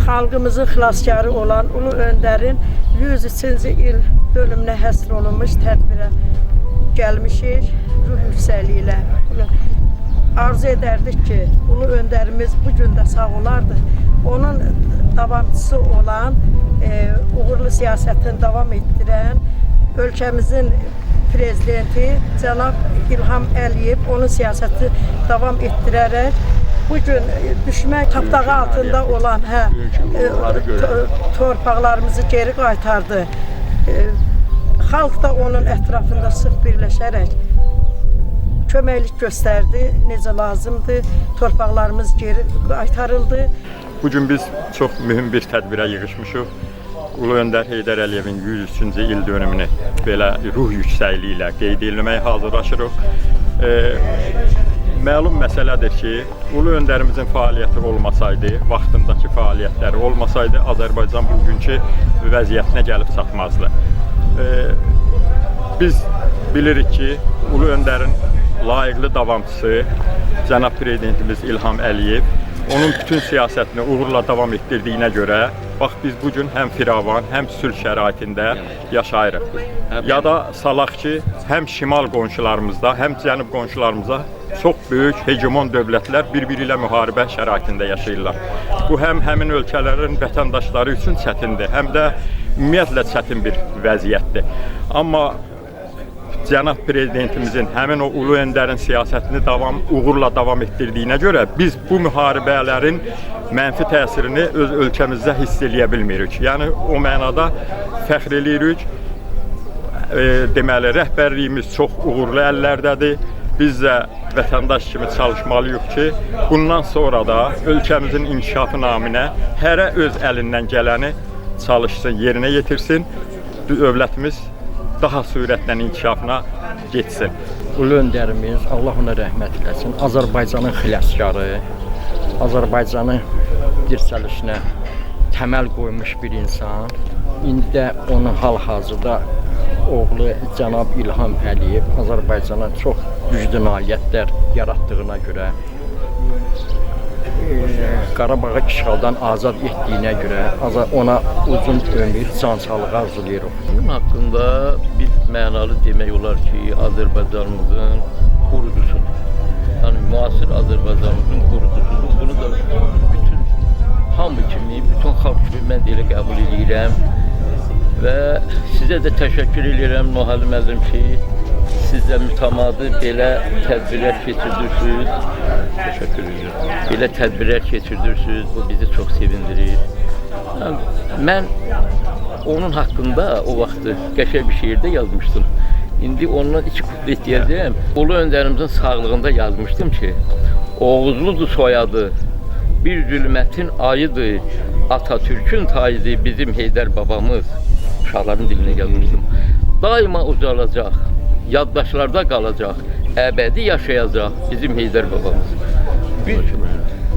xalqımızın xilaskarı olan Ulu Öndərin 103-cü il dönümünə həsr olunmuş tədbirə gəlmişik ruh yüksəkliyi ilə. Arzu edərdik ki, Ulu Öndərimiz bu gün də sağ olardı. Onun davamçısı olan, uğurlu siyasətini davam etdirən ölkəmizin prezidenti cənab İlham Əliyev onun siyasəti davam etdirərək bugün düşmən tapdağı altında olan torpaqlarımızı geri qaytardı. Xalq da onun ətrafında sıx birləşərək köməklik göstərdi, necə lazımdır, torpaqlarımız geri qaytarıldı. Bugün biz çox mühüm bir tədbirə yığışmışıq. Ulu Öndər Heydər Əliyevin 103-cü il dönümünü belə ruh yüksəkliyi ilə qeyd etməyə hazırlaşırıq. Məlum məsələdir ki, Ulu Öndərimizin fəaliyyəti olmasaydı, vaxtındakı fəaliyyətləri olmasaydı, Azərbaycan bugünkü vəziyyətinə gəlib çatmazdı. Biz bilirik ki, Ulu Öndərin layiqli davamçısı cənab prezidentimiz İlham Əliyev onun bütün siyasətini uğurla davam etdirdiyinə görə bax biz bugün həm firavan, həm sülh şəraitində yaşayırıq. Ya da salaq ki, həm şimal qonşularımızda, həm cənub qonşularımızda çox böyük hegemon dövlətlər bir-biri ilə müharibə şəraitində yaşayırlar. Bu həm həmin ölkələrin vətəndaşları üçün çətindir, həm də ümumiyyətlə çətin bir vəziyyətdir. Amma cənab prezidentimizin həmin o Ulu Öndərin siyasətini uğurla davam etdirdiyinə görə biz bu müharibələrin mənfi təsirini öz ölkəmizdə hiss eləyə bilmirik. Yəni o mənada fəxr eləyirik. Deməli, rəhbərliyimiz çox uğurlu əllərdədir. Biz də vətəndaş kimi çalışmalıyıq ki, bundan sonra da ölkəmizin inkişafı naminə hərə öz əlindən gələni çalışsın, yerinə yetirsin. Dövlətimiz daha sürətlə inkişafına getsin. Ulu Öndərimiz, Allah ona rəhmət eləsin, Azərbaycanın xilaskarı, Azərbaycanın dirçəlişinə təməl qoymuş bir insan. İndi də onun hal-hazırda oğlu cənab İlham Əliyev Azərbaycana çox güclü nailiyyətlər yaratdığına görə, Qarabağı işğaldan azad etdiyinə görə ona uzun ömür, can sağlığı arzulayırıq. Bunun haqqında bir mənalı demək olar ki, Azərbaycanımızın qurucusudur. Yəni müasir Azərbaycanımızın qurucusudur. Bunu da bütün hamı kimi, bütün xalq kimi mən elə qəbul edirəm və sizə də təşəkkür edirəm Nəhal müəllim ki, siz də mütəmadi belə tədbirlər keçirdirsiniz. Təşəkkür edirəm. Belə tədbirlər keçirdirsiniz, bu bizi çox sevindirir. Mən onun haqqında o vaxtı qəşəng bir şeirdə yazmışdım. İndi ondan 2 kuplet deyəcəm. Ulu Öndərimizin sağlığında yazmışdım ki, Oğuzludur soyadı, bir zülmətin ayıdır, Atatürk'ün tayıdır bizim Heydər babamız. Uşaqların dilinə yazmışdım. Daima ucalacaq, yaddaşlarda qalacaq, əbədi yaşayacaq bizim Heydər babamız. Biz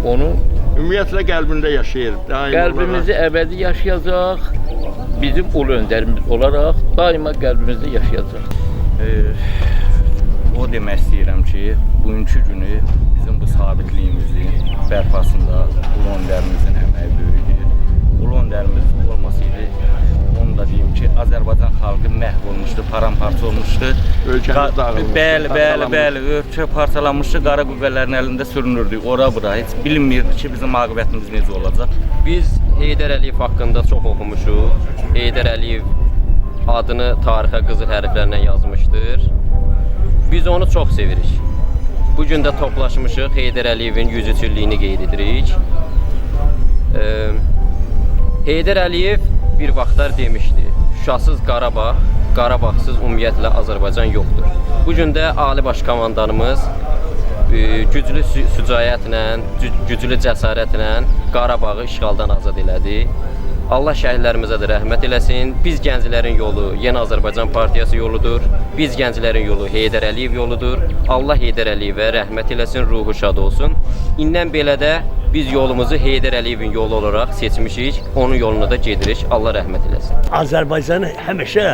onun Ümumiyyətlə qəlbində yaşayır. Qəlbimizi əbədi yaşayacaq, bizim Ulu Öndərimiz olaraq daima qəlbimizdə yaşayacaq. O demək istəyirəm ki, bugünkü günü bizim bu sabitliyimizin bərpasında Ulu Öndərimizin əməyi böyükdür. Ulu Öndərimiz olmasaydı, onu da deyim ki, Azərbaycan xalqı məhv olmuşdu, paramparça olmuşdu. Ölkəmiz dağılmışdı. Bəli, ölkə parçalanmışdı, qara qüvvələrin əlində sürünürdük, ora-bura. Heç bilinmirdi ki, bizim aqibətimiz necə olacaq. Biz Heydər Əliyev haqqında çox oxumuşuq. Heydər Əliyev adını tarixə qızıl hərflərlə yazmışdır. Biz onu çox sevirik. Bugün də toplaşmışıq, Heydər Əliyevin 103 illiyini qeyd edirik. Heydər Əliyev bir vaxtlar demişdi, Şuşasız Qarabağ, Qarabağsız ümumiyyətlə Azərbaycan yoxdur. Bugün də Ali Baş Komandanımız güclü sücayətlə, güclü cəsarətlə Qarabağı işğaldan azad elədi. Allah şəhidlərimizə də rəhmət eləsin. Biz gənclərin yolu Yeni Azərbaycan Partiyası yoludur. Biz gənclərin yolu Heydər Əliyev yoludur. Allah Heydər Əliyevə rəhmət eləsin, ruhu şad olsun. İndən belə də biz yolumuzu Heydər Əliyevin yolu olaraq seçmişik. Onun yoluna da gedirik. Allah rəhmət eləsin. Azərbaycanı həmişə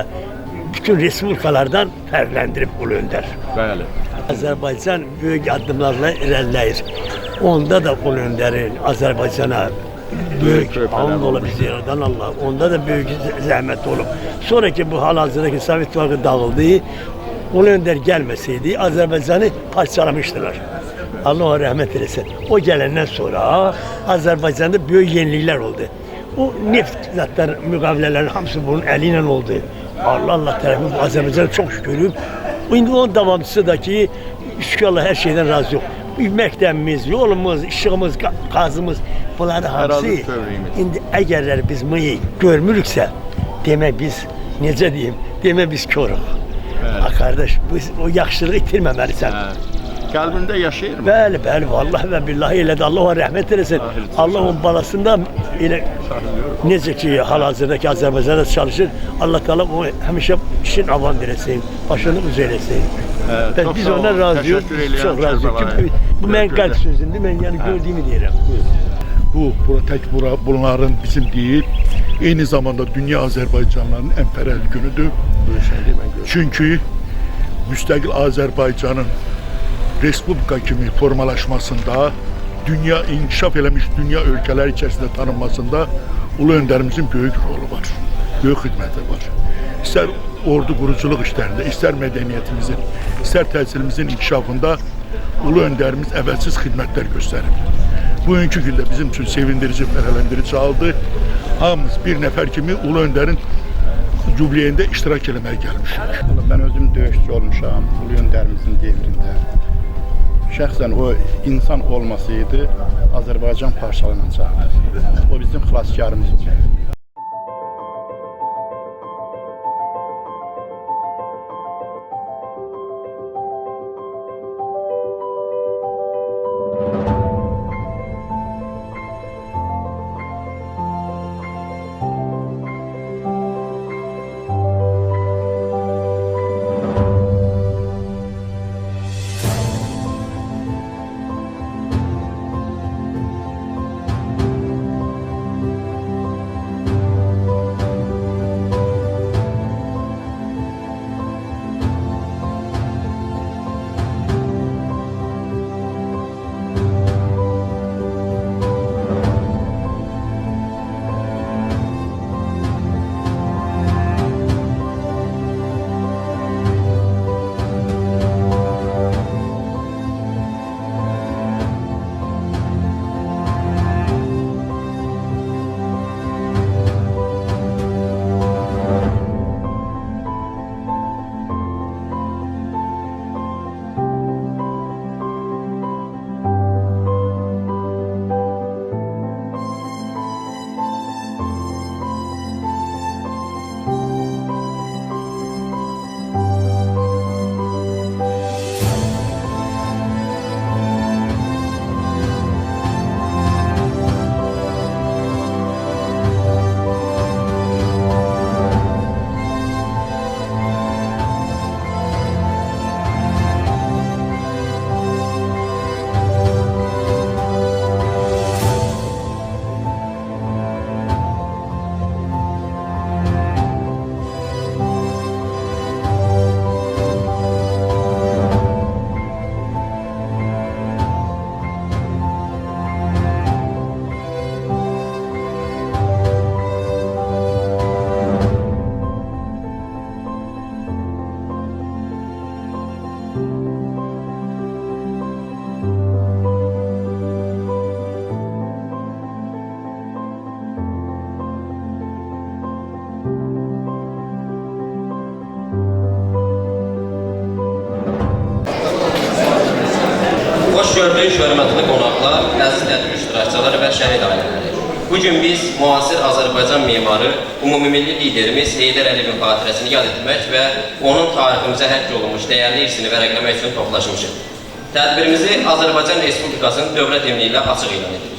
bütün respublikalardan fərqləndirib Ulu Öndər. Bəli. Azərbaycan böyük addımlarla irəliləyir. Onda da Ulu Öndərin Azərbaycana Büyük körpeler hamd ola olmuş. bizi yaradan Allah. Onda da büyük zahmet olup. Sonraki bu hal-hazırdaki Sovet İttifakı dağıldı. Ulu Önder gelmeseydi Azerbaycan'ı parçalamıştılar. Allah ona rahmet eylesin. O gelenden sonra Azerbaycan'da büyük yenilikler oldu. O neft zaten mükavelelerin hamısı bunun eliyle oldu. Allah tarafı bu Azerbaycan'a çok şükür. Şimdi onun devamcısı da ki şükür Allah her şeyden razı yok. Məktəbimiz, yolumuz, işığımız, qazımız bunları hamısı Ərazi bütövlüyümüz. indi əgərlər biz bunu görmürüksə demək biz necə deyim, demək biz körük. Ha, kardeş biz o yaxşılığı itirməməlisən. Qəlbində yaşayır mı? Bəli, bəli, vallahi və billahi elədi. Allah ona rəhmət eləsin. Allah onun balasında elə necə ki hal-hazırdakı Azərbaycanda çalışır. Allah Teala o həmişə işin avan verəsin, başını uz eləsin. Çox Biz sağ ona olun, razıyıq, təşəkkür edirəm çox razıyıq. Kərbəlayı. Bu mənim qəlb sözümdür, mən yəni gördüyümü deyirəm. Bu tek bunların bizim değil, aynı zamanda dünya Azerbaycanların emperyal günüdür. Çünkü müstakil Azerbaycan'ın Respublika kimi formalaşmasında, dünya inkişaf eləmiş dünya ülkeler içerisinde tanınmasında Ulu Önderimizin büyük rolu var, büyük hizmeti var. İster ordu kuruculuk işlerinde, ister medeniyetimizin, ister təhsilimizin inkişafında Ulu Önderimiz əvvəlsiz xidmətlər göstərib. Bugünkü gündə bizim üçün sevindirici, fərəhlendirici aldı. Hamımız bir nəfər kimi Ulu Önderin jubileyində iştirak eləməyə gəlmişik. Ben özüm döyüşçü olmuşam Ulu Önderimizin devrində. Şəxsən o insan olmasaydı Azərbaycan parçalanacaqdı. O bizim xilaskarımız idi. Xoş gördük, hörmətli qonaqlar, əziz tədbir iştirakçıları və şəhid ailələri. Bugün biz müasir Azərbaycan memarı, umumilli liderimiz Heydər Əliyevin xatirəsini yad etmək və onun tariximizə həkk olunmuş dəyərli irsini vərəqləmək üçün toplaşmışıq. Tədbirimizi Azərbaycan Respublikasının dövlət himni ilə açıq elan edirik.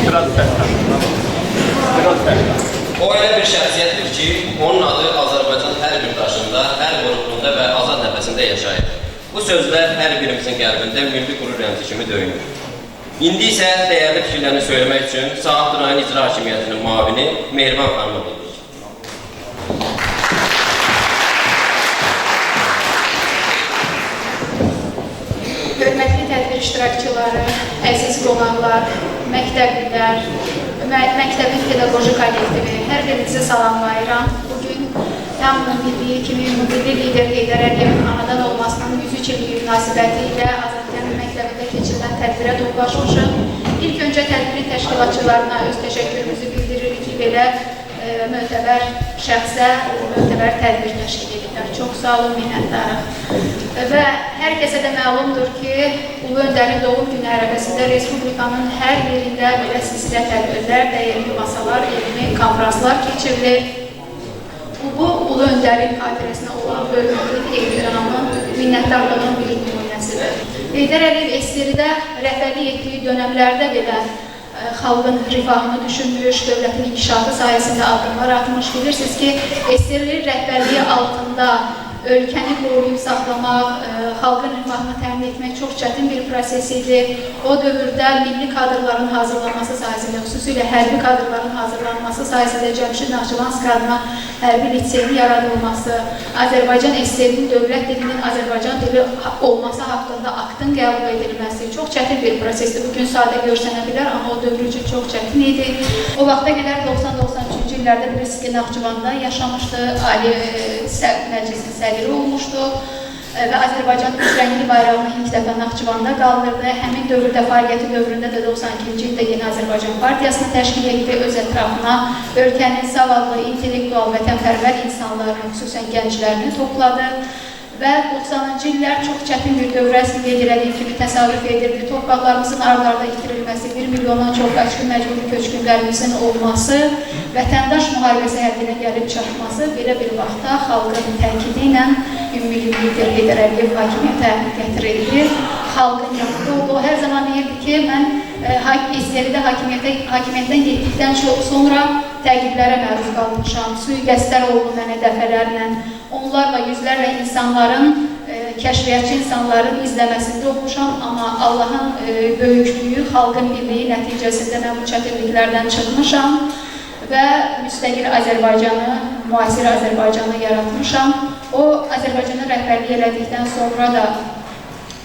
Biraz səslən. Biraz səslən. O elə bir şəxsiyyətdir ki, onun adı Azərbaycan hər bir daşında, hər qoruqluğunda və azad nəfəsində yaşayır. Bu sözlər hər birimizin qəlbində milli qürur rəmzi kimi döyünür. İndi isə dəyərli fikirlərini söyləmək üçün Saatlı rayon İcra Hakimiyyətinin müavini Mehriban xanımı bulunuyor. Hörmətli tədbir iştirakçıları, əziz qonaqlar, məktəblilər, məktəbin pedaqoji kollektivi, hər birinizi salamlayıram. Bugün həm ümumilli kimi ümumilli lider Heydər Əliyevin anadan olmasının 103 illiyi münasibəti ilə Azərbaycan məktəbində keçirilən tədbirə toplaşmışıq. İlk öncə tədbirin təşkilatçılarına öz təşəkkürümüzü bildiririk ki, belə mötəbər şəxsə mötəbər tədbir təşkil edirlər. Çox sağ olun, minnətdarıq. Və hər kəsə də məlumdur ki, Ulu Öndərin doğum günü ərəfəsində Respublikanın hər yerində belə silsilə tədbirlər, dəyərli masalar, elmi konferanslar keçirilir. Bu Ulu Öndərin xatirəsinə olan hörmətli ehtiramın, minnətdarlığın bir nümunəsidir. Heydər Əliyev SSR-də rəhbərlik etdiyi dönəmlərdə belə xalqın rifahını düşünmüş, dövlətin inkişafı sayəsində addımlar atmış. Bilirsiniz ki, SSR rəhbərliyi altında ölkəni qoruyub saxlamaq, xalqın rifahını təmin etmək çox çətin bir proses idi. O dövrdə milli kadrların hazırlanması sayəsində, xüsusilə hərbi kadrların hazırlanması sayəsində Cəmşid Naxçıvanski adına hərbi liseyin yaradılması, Azərbaycan SSR-nin dövlət dilinin Azərbaycan dili olması haqqında aktın qəbul edilməsi çox çətin bir prosesdir. Bugün sadə görsənə bilər, amma o dövr üçün çox çətin idi. O vaxta qədər 90-93-cü illərdə bilirsiniz ki, Naxçıvanda yaşamışdı, Ali Məclisin sədri olmuşdu və Azərbaycan üç-rəngli bayrağını ilk dəfə Naxçıvanda qaldırdı. Həmin dövrdə, fəaliyyəti dövründə də 92-ci ildə Yeni Azərbaycan Partiyasını təşkil etdi, öz ətrafına ölkənin savadlı, intellektual, vətənpərvər insanlarını, xüsusən gənclərini topladı və 90-cı illər çox çətin bir dövrə qeyd kimi təsavvüf edirdi. Torpaqlarımızın ard-arda itirilməsi, 1 milyondan çox qaçqın məcburi köçkünlərimizin olması, vətəndaş müharibəsi həddinə gəlib çatması belə bir vaxtda xalqın təkidi ilə ümumi lider Heydər Əliyev hakimiyyətə gətirildi. Xalqın yanında oldu. O hər zaman deyirdi ki, mən SSR-də hakimiyyətdən getdikdən sonra təqiblərə məruz qalmışam, sui-qəsdlər oldu mənə dəfələrlə. Onlarla, yüzlərlə insanların, kəşfiyyatçı insanların izləməsində olmuşam, amma Allahın böyüklüyü, xalqın birliyi nəticəsində mən bu çətinliklərdən çıxmışam və müstəqil Azərbaycanı, müasir Azərbaycanı yaratmışam. O, Azərbaycana rəhbərlik elədikdən sonra da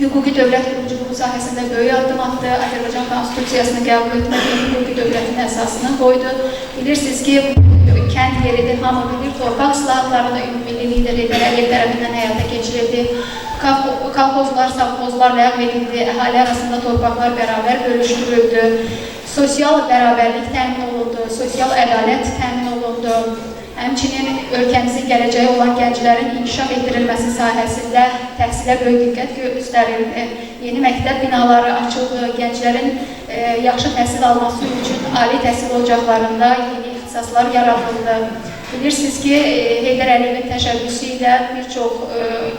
hüquqi dövlət quruculuğu sahəsində böyük addım attı, Azərbaycan Konstitusiyasını qəbul etmək, hüquqi dövlətin əsasını qoydu. Bilirsiniz ki, kənd yeridir, hamı bilir, torpaq islahatlarını ümumilli lider Heydər Əliyev tərəfindən həyata keçirildi. Kolxozlar, savxozlar ləğv edildi, əhali arasında torpaqlar bərabər bölüşdürüldü, sosial bərabərlik təmin olundu, sosial ədalət təmin olundu. Həmçinin ölkəmizin gələcəyi olan gənclərin inkişaf etdirilməsi sahəsində təhsilə böyük diqqət göstərildi. Yeni məktəb binaları açıldı, gənclərin yaxşı təhsil alması üçün ali təhsil ocaqlarında yeni ixtisaslar yaradıldı. Bilirsiniz ki, Heydər Əliyevin təşəbbüsü ilə bir çox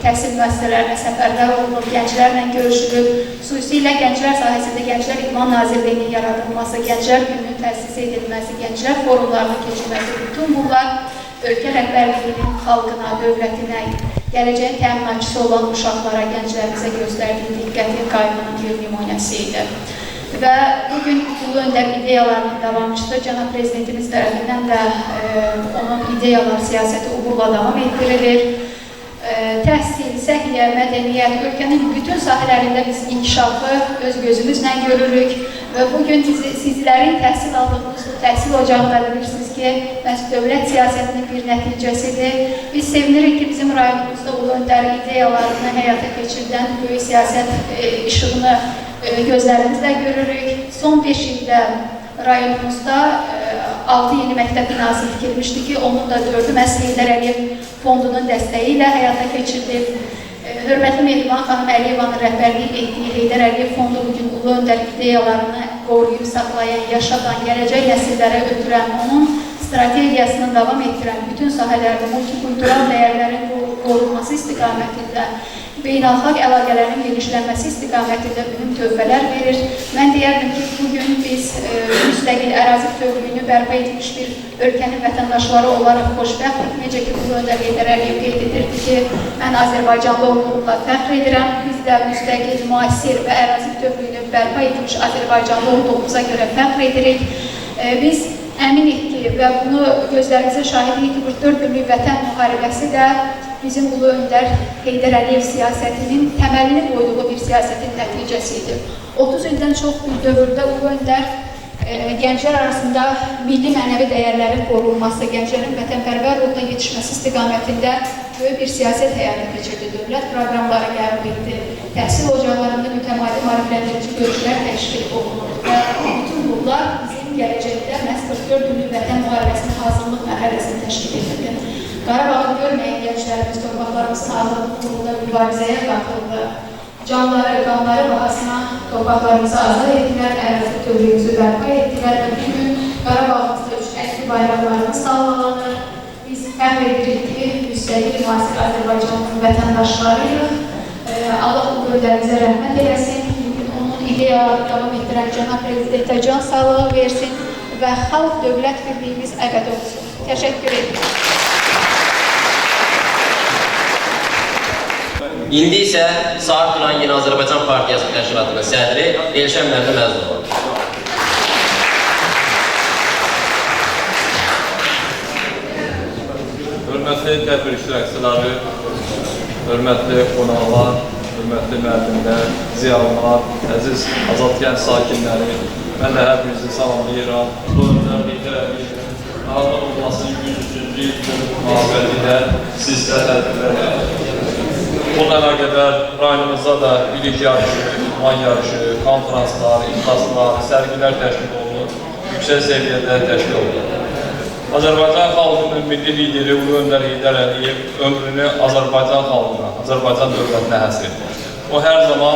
təhsil müəssisələrinə səfərlər olunub, gənclərlə görüşülüb, xüsusilə gənclər sahəsində Gənclər İdman Nazirliyinin yaradılması, Gənclər Gününün təsis edilməsi, gənclər forumlarının keçirilməsi, bütün bunlar ölkə rəhbərliyinin xalqına, dövlətinə, gələcəyin təminatçısı olan uşaqlara, gənclərimizə göstərdiyi diqqətin qayğının bir nümunəsi idi. Və bugün Ulu Öndər ideyalarının davamçısı Cənab Prezidentimiz tərəfindən də onun ideyalar siyasəti uğurla davam etdirilir. Təhsil, səhiyyə, mədəniyyət, ölkənin bütün sahələrində biz inkişafı öz gözümüzlə görürük və bugün sizlərin təhsil aldığınız bu təhsil ocaqları bilirsiniz ki, məhz dövlət siyasətinin bir nəticəsidir. Biz sevinirik ki, bizim rayonumuzda Ulu Öndər ideyalarını həyata keçirdən böyük siyasət işığını gözlərimizlə görürük. Son 5 ildə rayonumuzda 6 yeni məktəb binası tikilmişdi ki, onun da 4-ü məhz Heydər Əliyev fondunun dəstəyi ilə həyata keçirilib. Hörmətli Mehriban xanım Əliyevanın rəhbərlik etdiyi Heydər Əliyev fondu bugün Ulu Öndər ideyalarını qoruyub, saxlayan, yaşadan, gələcək nəsillərə ötürən onun strategiyasını davam etdirən bütün sahələrdə multikultural dəyərlərin qorunması istiqamətində, beynəlxalq əlaqələrin genişlənməsi istiqamətində mühüm töhfələr verir. Mən deyərdim ki, bugün biz müstəqil ərazi bütövlüyünü bərpa etmiş bir ölkənin vətəndaşları olaraq xoşbəxtik. Necə ki, Ulu Öndər Heydər Əliyev qeyd edirdi ki, mən Azərbaycanlı olduğumla fəxr edirəm. Biz də müstəqil, müasir və ərazi bütövlüyünü bərpa etmiş Azərbaycanlı olduğumuza görə fəxr edirik. Biz əminik ki, və bunu gözlərimizə şahidlik ki, 44 günlük vətən müharibəsi də bizim Ulu Öndər Heydər Əliyev siyasətinin təməlini qoyduğu bir siyasətin nəticəsidir. 30 ildən çox bir dövrdə Ulu Öndər gənclər arasında milli mənəvi dəyərlərin qorunması, gənclərin vətənpərvər ruhuna yetişməsi istiqamətində böyük bir siyasət həyata keçirdi. Dövlət proqramları qəbul etdi, təhsil ocaqlarında mütəmadi maarifləndirici görüşlər təşkil olundu və bütün bunlar bizim gələcəkdə məhz 44 günlük vətən müharibəsinin hazırlıq mərhələsini təşkil edirdi. Qarabağı görməyən gənclərimiz torpaqlarımızın azadlığı uğrunda mübarizəyə qatıldı. Canları, qanları bahasına torpaqlarımızı azad etdilər, ərazi bütövlüyümüzü bərpa etdilər və bugün Qarabağımızda üç əski bayraqlarımız sallanır. Biz fəxr edirik ki, müstəqil müasir Azərbaycanın vətəndaşlarıyıq. Allah Ulu Öndərimizə rəhmət eləsin. Bugün onun ideyaları davam etdirən Cənab Prezidentə can sağlığı versin və xalq dövlət birliyimiz əbəd olsun. Təşəkkür edirəm. İndi isə Saat Duran Yeni Azərbaycan Partiyası Təşkilatının sədri Elşən Məmnun Məzdov. Hörmətli tədbir iştirakçıları, hörmətli qonaqlar, hörmətli müəllimlər, ziyalılar, əziz Azadkənd sakinləri, mən də hər birinizi salamlayıram. Ulu Öndər Heydər Əliyevin azad olmasının 103-cü il münasibətilə sizdə tədbirlər. Bununla əlaqədar rayonumuzda da bilik yarışı, idman yarışı, konferanslar, iclaslar, sərgilər təşkil olunur, yüksək səviyyədə təşkil olunur. Azərbaycan xalqının milli lideri Ulu Öndər Heydər Əliyev ömrünü Azərbaycan xalqına, Azərbaycan dövlətinə həsr etdi. O hər zaman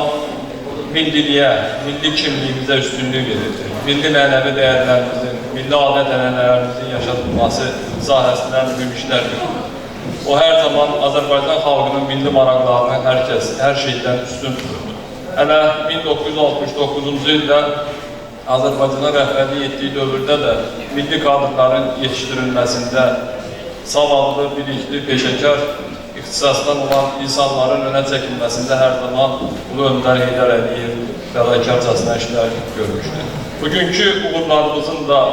milliliyə, milli kimliyimizə üstünlük verirdi. Milli mənəvi dəyərlərimizin, milli adət-ənənələrimizin yaşadılması sahəsində mühüm işlər görür. O hər zaman Azərbaycan xalqının milli maraqlarını hər şeydən üstün tuturdu. Hələ 1969-cu ildə Azərbaycana rəhbərlik etdiyi dövrdə də milli kadrların yetişdirilməsində savadlı, bilikli, peşəkar ixtisasdan olan insanların önə çəkilməsində hər zaman Ulu Öndər Heydər Əliyev fədakarcasına işlər görmüşdür. Bugünkü uğurlarımızın da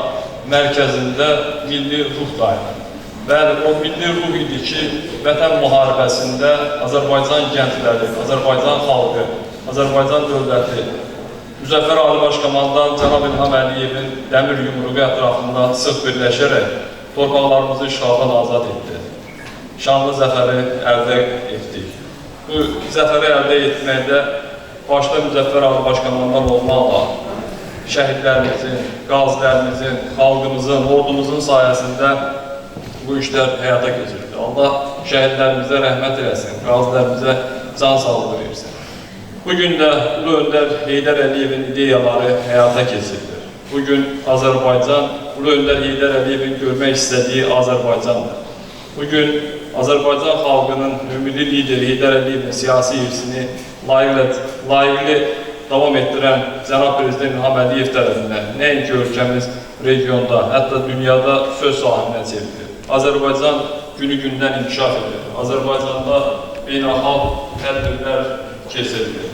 mərkəzində milli ruh dayanır. Bəli, o milli ruh idi ki, vətən müharibəsində Azərbaycan gəncləri, Azərbaycan xalqı, Azərbaycan dövləti, Müzəffər Ali Başkomandan Cənab İlham Əliyevin dəmir yumruğu ətrafında sıx birləşərək torpaqlarımızı işğaldan azad etdi. Şanlı zəfəri əldə etdik. Bu zəfəri əldə etməkdə başda Müzəffər Ali Başkomandan olmaqla şəhidlərimizin, qazilərimizin, xalqımızın, ordumuzun sayəsində bu işlər həyata keçirildi. Allah şəhidlərimizə rəhmət eləsin, qazilərimizə can sağlığı versin. Bugün də Ulu Öndər Heydər Əliyevin ideyaları həyata keçirilir. Bugün Azərbaycan, Ulu Öndər Heydər Əliyevin görmək istədiyi Azərbaycandır. Bugün Azərbaycan xalqının ümumi lideri Heydər Əliyevin siyasi irsini layiqli davam etdirən Cənab Prezident İlham Əliyev tərəfindən nəinki ölkəmiz regionda, hətta dünyada söz sahibinə çevrilir. Azərbaycan günü-gündən inkişaf edir. Azərbaycanda beynəlxalq tədbirlər keçirilir.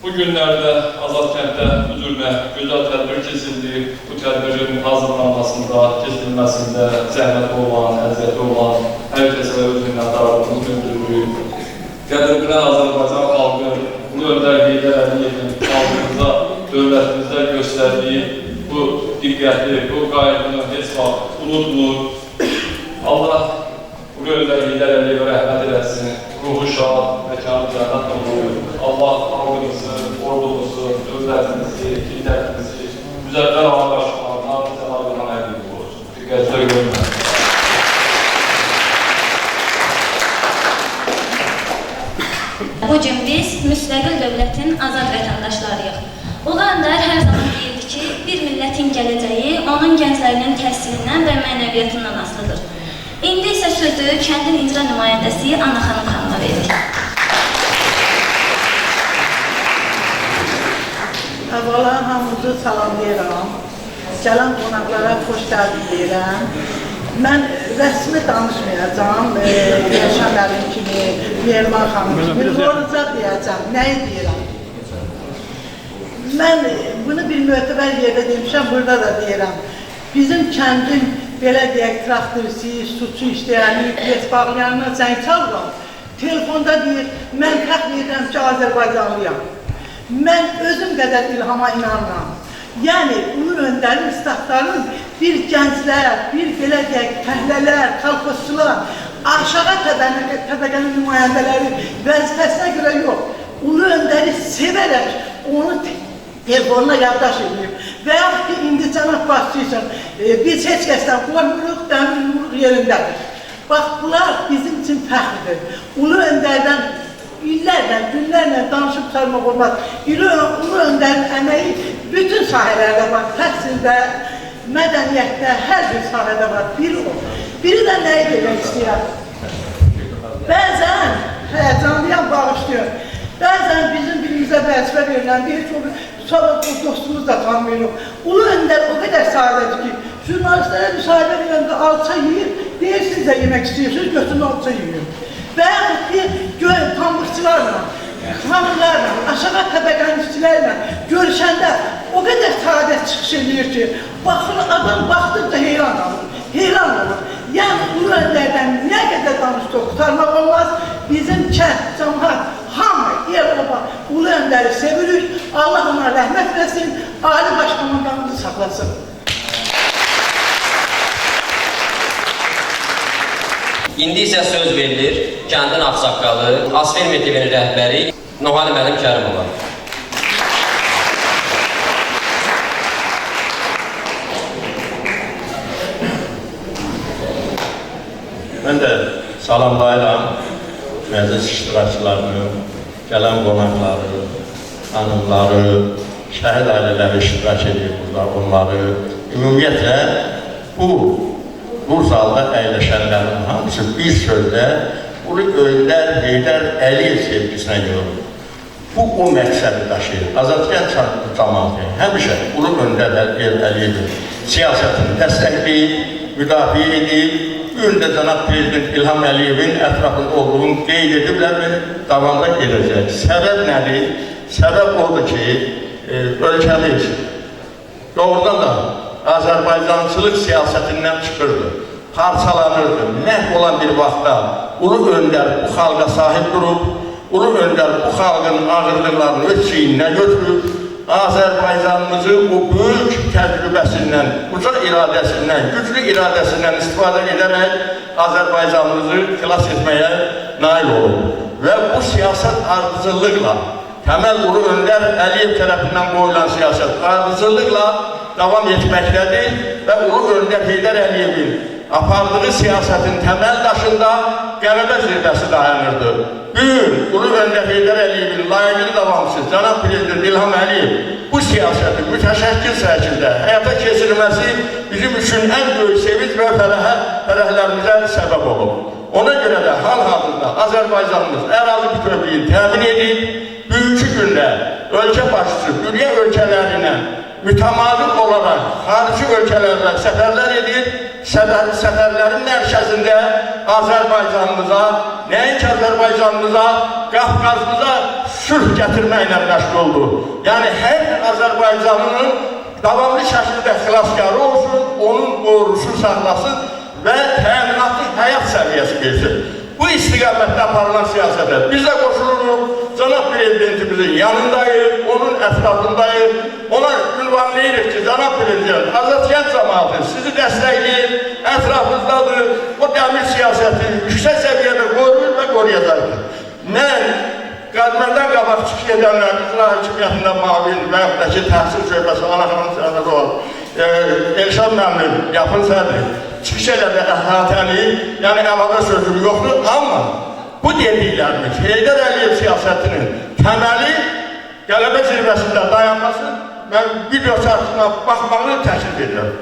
Bu günlərdə Azadkənddə hüzurla gözəl tədbir keçirildi. Bu tədbirin hazırlanmasında, keçirilməsində zəhməti olan, əziyyəti olan hər kəsə öz minnətdarlığımızı bildirir. Qədirbilən Azərbaycan xalqı Ulu Öndər Heydər Əliyevin xalqımıza, dövlətimizdə göstərdiyi bu diqqətli, bu qayğını heç vaxt unutmur. Allah Ulu Öndər Heydər Əliyevə rəhmət eləsin, ruhu şad, məkanı cənnət olur. Allah xalqımızı, ordumuzu, dövlətimizi, millətimizi, Müzəffər Ali Başkomandan Cənab İlham Əliyev olsun. Diqqətlər görmək. Bugün biz müstəqil dövlətin azad vətəndaşlarıyıq. Ulu Öndər hər zaman deyirdi ki, bir millət millətin gələcəyi onun gənclərinin təhsilindən və mənəviyyatından asılıdır. İndi isə sözü kəndin icra nümayəndəsi Ana xanım xanıma verilir. Əvvəla hamınızı salamlayıram. Gələn qonaqlara xoş gəldin deyirəm. Mən rəsmi danışmayacağım, Yaşam Əlim kimi, Mehriban xanım kimi, doğruca deyəcəm, nəyi deyirəm. Mən bunu bir mötəbər yerdə demişəm, burada da deyirəm. Bizim kəndin, belə deyək, traktorisi, suçu işləyən, nüqlet bağlayanına zəng çalıram. Telefonda deyir, mən fəxr edirəm ki, Azərbaycanlıyam. Mən özüm qədər ilhama inanıram. Yəni, Ulu Öndərin istatlarının bir gənclər, bir belə deyək, fəhlələr, kolxozçular, aşağı təbəqənin nümayəndələri vəzifəsinə görə yox, Ulu Öndəri sevərək onu telefonuna yaddaş edib və yaxud ki, indi cənab başçıysan, biz heç kəsdən qoymuruq, dəmir yumruq yerindədir. Bax, bunlar bizim üçün fəxridir. Ulu Öndərdən illərlə, günlərlə danışıb sarmaq olmaz. Ulu Öndərin əməyi bütün sahələrdə var, təhsildə, mədəniyyətdə, hər bir sahədə var. Biri o. Biri də nəyi demək istəyər? Bəzən, həyəcanlıyam, bağışlıyor. Bəzən bizim birimizə vəzifə verilən bir çox dostumuz da tanımıyıq. Ulu Öndər o qədər sadədir ki, jurnalistlərə müsahibə verəndə alça yiyir, deyirsiniz də yemək istəyirsiniz, götürün alça yiyir. Və yaxud ki, pambıqçılarla, xanımlarla, aşağı təbəqənin işçilərlə görüşəndə o qədər sadət çıxış edir ki, baxır, adam baxdıqca heyran olur. Yəni, Ulu Öndərdən nə qədər danışdıq, qutarmaq olmaz. Bizim kənd, cəmaat, hamı, yer oba, Ulu Öndəri sevirik. Allah ona rəhmət versin, Ali Başkomandanımızı saxlasın. İndi isə söz verilir kəndin ağsaqqalı, Asfermi TV-nin rəhbəri Nohal Məlim Kərimova. Mən də salamlayıram məclis iştirakçılarını, gələn qonaqları, hanımları, şəhid ailələri iştirak edir burada, onları. Ümumiyyətlə, bu zalda əyləşənlərin hamısı bir sözdə Ulu Öndər Heydər Əliyev sevgisinə yorulur. Bu, o məqsədi daşıyır. Azadkənd cəmaatı həmişə Ulu Öndər Heydər Əliyevin siyasətini dəstəkləyib, müdafiə edib, Ürdə cənab Prezident İlham Əliyevin ətrafında olduğunu qeyd ediblər və davamda gedəcək. Səbəb nədir? Səbəb odur ki, ölkəmiz doğrudan da Azərbaycançılıq siyasətindən çıxırdı, parçalanırdı. Məhv olan bir vaxtda Ulu Öndər bu xalqa sahib durub, Ulu Öndər bu xalqın ağırlıqlarını öz çiyninə götürüb, Azərbaycanımızı bu böyük təcrübəsindən, uca iradəsindən, güclü iradəsindən istifadə edərək Azərbaycanımızı xilas etməyə nail olub. Və bu siyasət ardıcıllıqla, Təməl Ulu Öndər Əliyev tərəfindən qoyulan siyasət ardıcıllıqla davam etməkdədir və Ulu Öndər Heydər Əliyevin apardığı siyasətin təməl daşında qələbə zirvəsi dayanırdı. Bugün Ulu Öndər Heydər Əliyevin layiqli davamçısı cənab Prezident İlham Əliyev bu siyasəti mütəşəkkil şəkildə həyata keçirməsi bizim üçün ən böyük sevinç və fərəhlərimizə səbəb olub. Ona görə də hal-hazırda Azərbaycanımız ərazi bütövlüyünü təmin edib, bugünkü gündə ölkə başçısı dünya ölkələrinə mütəmadi olaraq xarici ölkələrlə səfərlər edir, səfərlərin mərkəzində Azərbaycanımıza, nəinki Azərbaycanımıza, Qafqazımıza sülh gətirməklə məşğul oldu. Yəni, hər Azərbaycanının davamlı şəkildə xilaskarı olsun, onun qorusu saxlasın və təminatlı həyat səviyyəsi versin. Bu istiqamətdə aparılan siyasətə biz də qoşuluruq, cənab Prezidentimizin yanındayıq, onun ətrafındayıq, ona ünvanlayırıq ki, cənab Prezident, Azadkənd cəmaatı sizi dəstəkləyir, ətrafınızdadır, o dəmir siyasəti yüksək səviyyədə qoruyur və qoruyacaqdır. Mən Qədməndən qabaq çıxış edənlər, İcra Hakimiyyətində mavin və yaxud da ki, təhsil şöbəsi, Ana xanım səhəmədə olan Elşad Məmnun, yapın səhədir, çıxış elədə əhatəni, yəni əlavə sözüm yoxdur, amma bu dediklərimiz Heydər Əliyev siyasətinin təməli qələbə zirvəsində dayanması mən video çarşısına baxmağını təklif edirəm.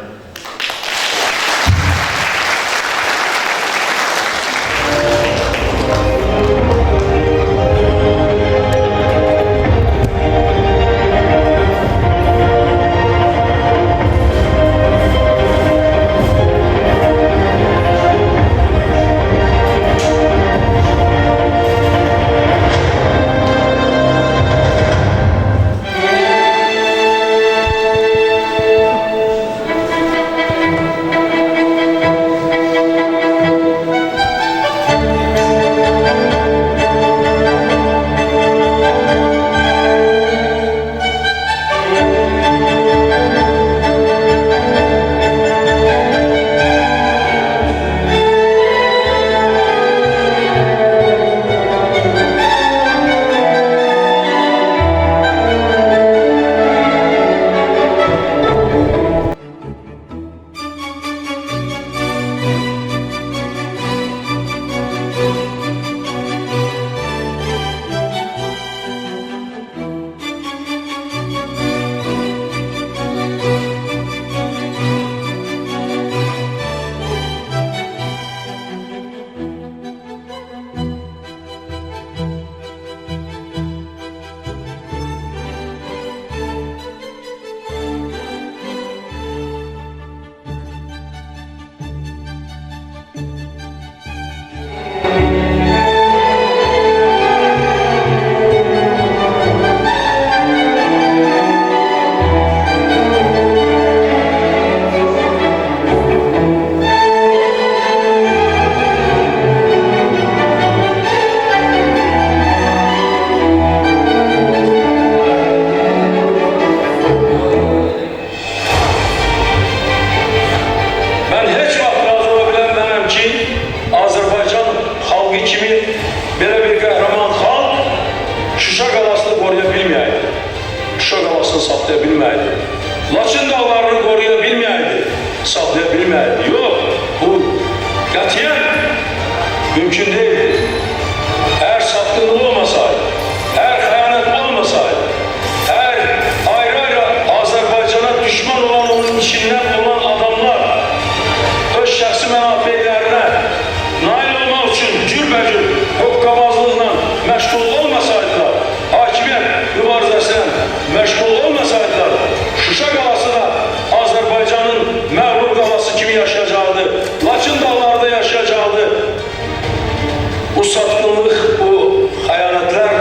Laçın dağlarını koruyabilmeyeydi, saklayabilmeyeydi. Yok, bu katiyen mümkün değildi. Eğer sapkınlık olmasaydı, eğer hayanet olmasaydı, eğer ayrı ayrı Azerbaycan'a düşman olan onun içinden olan adamlar öz şəxsi mənafeylerine nail olmak için cürbəcür hokkabazlıqla məşğul olmasaydılar, hakimiyyət mübarizəsilə məşğul olmasaydılar, Şuşa qalası da Azərbaycanın məğlub qalası kimi yaşayacaktı, Laçın dağlarda yaşayacaktı. Bu satqınlıq, bu xəyanətlər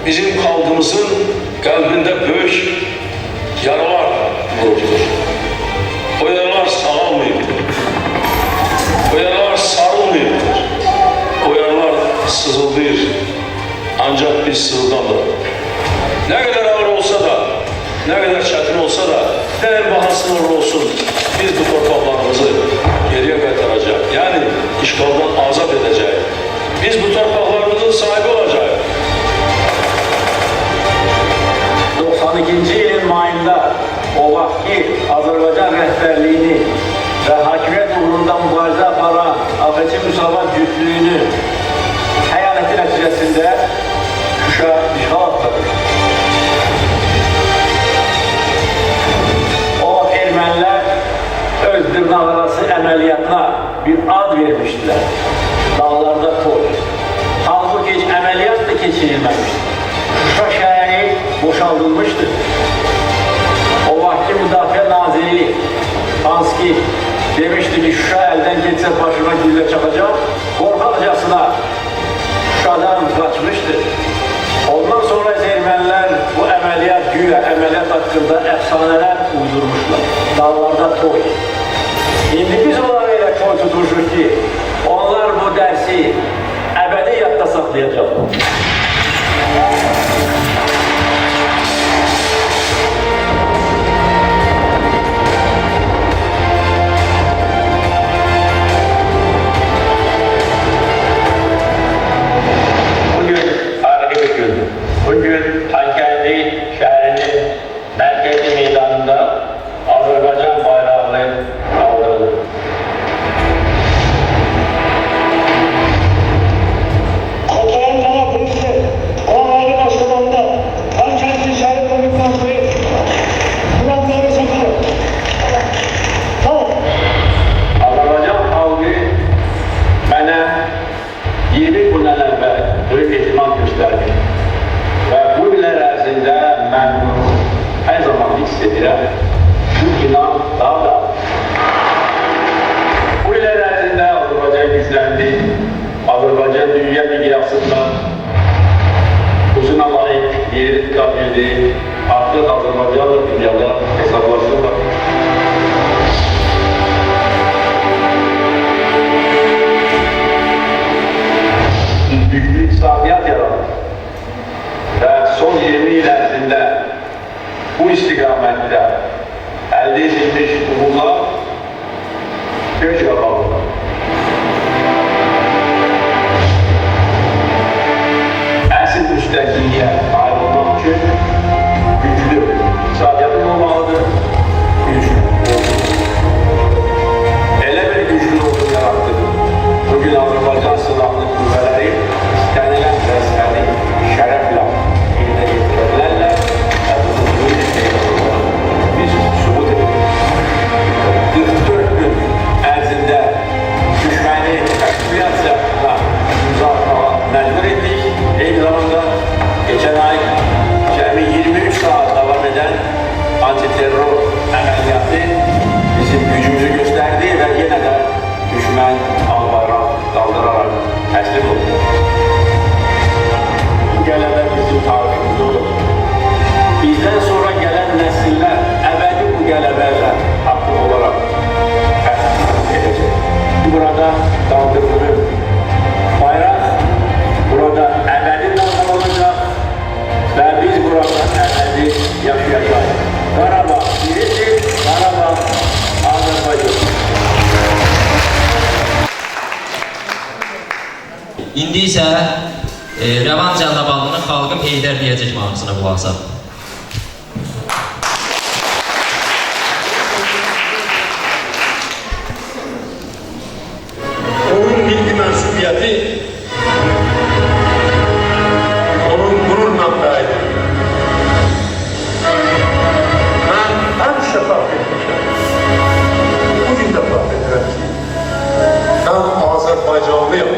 bizim xalqımızın qəlbində böyük yaralar vurur. O yaralar sağalmayıb, o yaralar sarılmayıb, o yaralar sızıldayır. Ancak biz sızıldamırıq. Ne kadar ağır olsa da, ne kadar çetin olsa da, her bahasına olsun biz bu torpaqlarımızı geriye qaytaracaq. Yani işgaldan azat edecek. Biz bu torpaqlarımızın sahibi olacaq. 92. ilin mayında o vakti Azerbaycan rehberliğini ve hakimiyet uğrunda mübarizə aparan AFC Müsavat cütlüğünü hayaleti neticesinde Şuşa işgal atladı. O Ermeniler öz dırnaqarası əməliyyatına bir ad vermiştiler. Dağlarda toy. Halbuki hiç əməliyyat da keçirilmemişti. Şuşa şəhəri boşaldılmıştı. O vakti Müdafiə Naziri Hanski demişti ki Şuşa elden geçse başına gülle çakacak. Korkarcasına Şuşadan kaçmıştı. Ondan sonra Ermeniler bu əməliyyat güya əməliyyat hakkında efsaneler uydurmuşlar. Dağlarda toy. Şimdi biz onlara elə toy tutmuşuz ki onlar bu dersi ebedi yadda saklayacak. Bugün Hakkari şehrinin merkezi meydanında Azerbaycan bayrağı kaldırıldı. Hakkari Belediyesi İndi isə Rəvan Cəllabalının xalqım Heydər deyəcək mahnısına qulaq asaq. Onun milli mensubiyyəti onun qurur mənbəyidir. Mən həmişə fəxr etmişəm. Bugün də fəxr edirəm ki, mən Azərbaycanlıyam.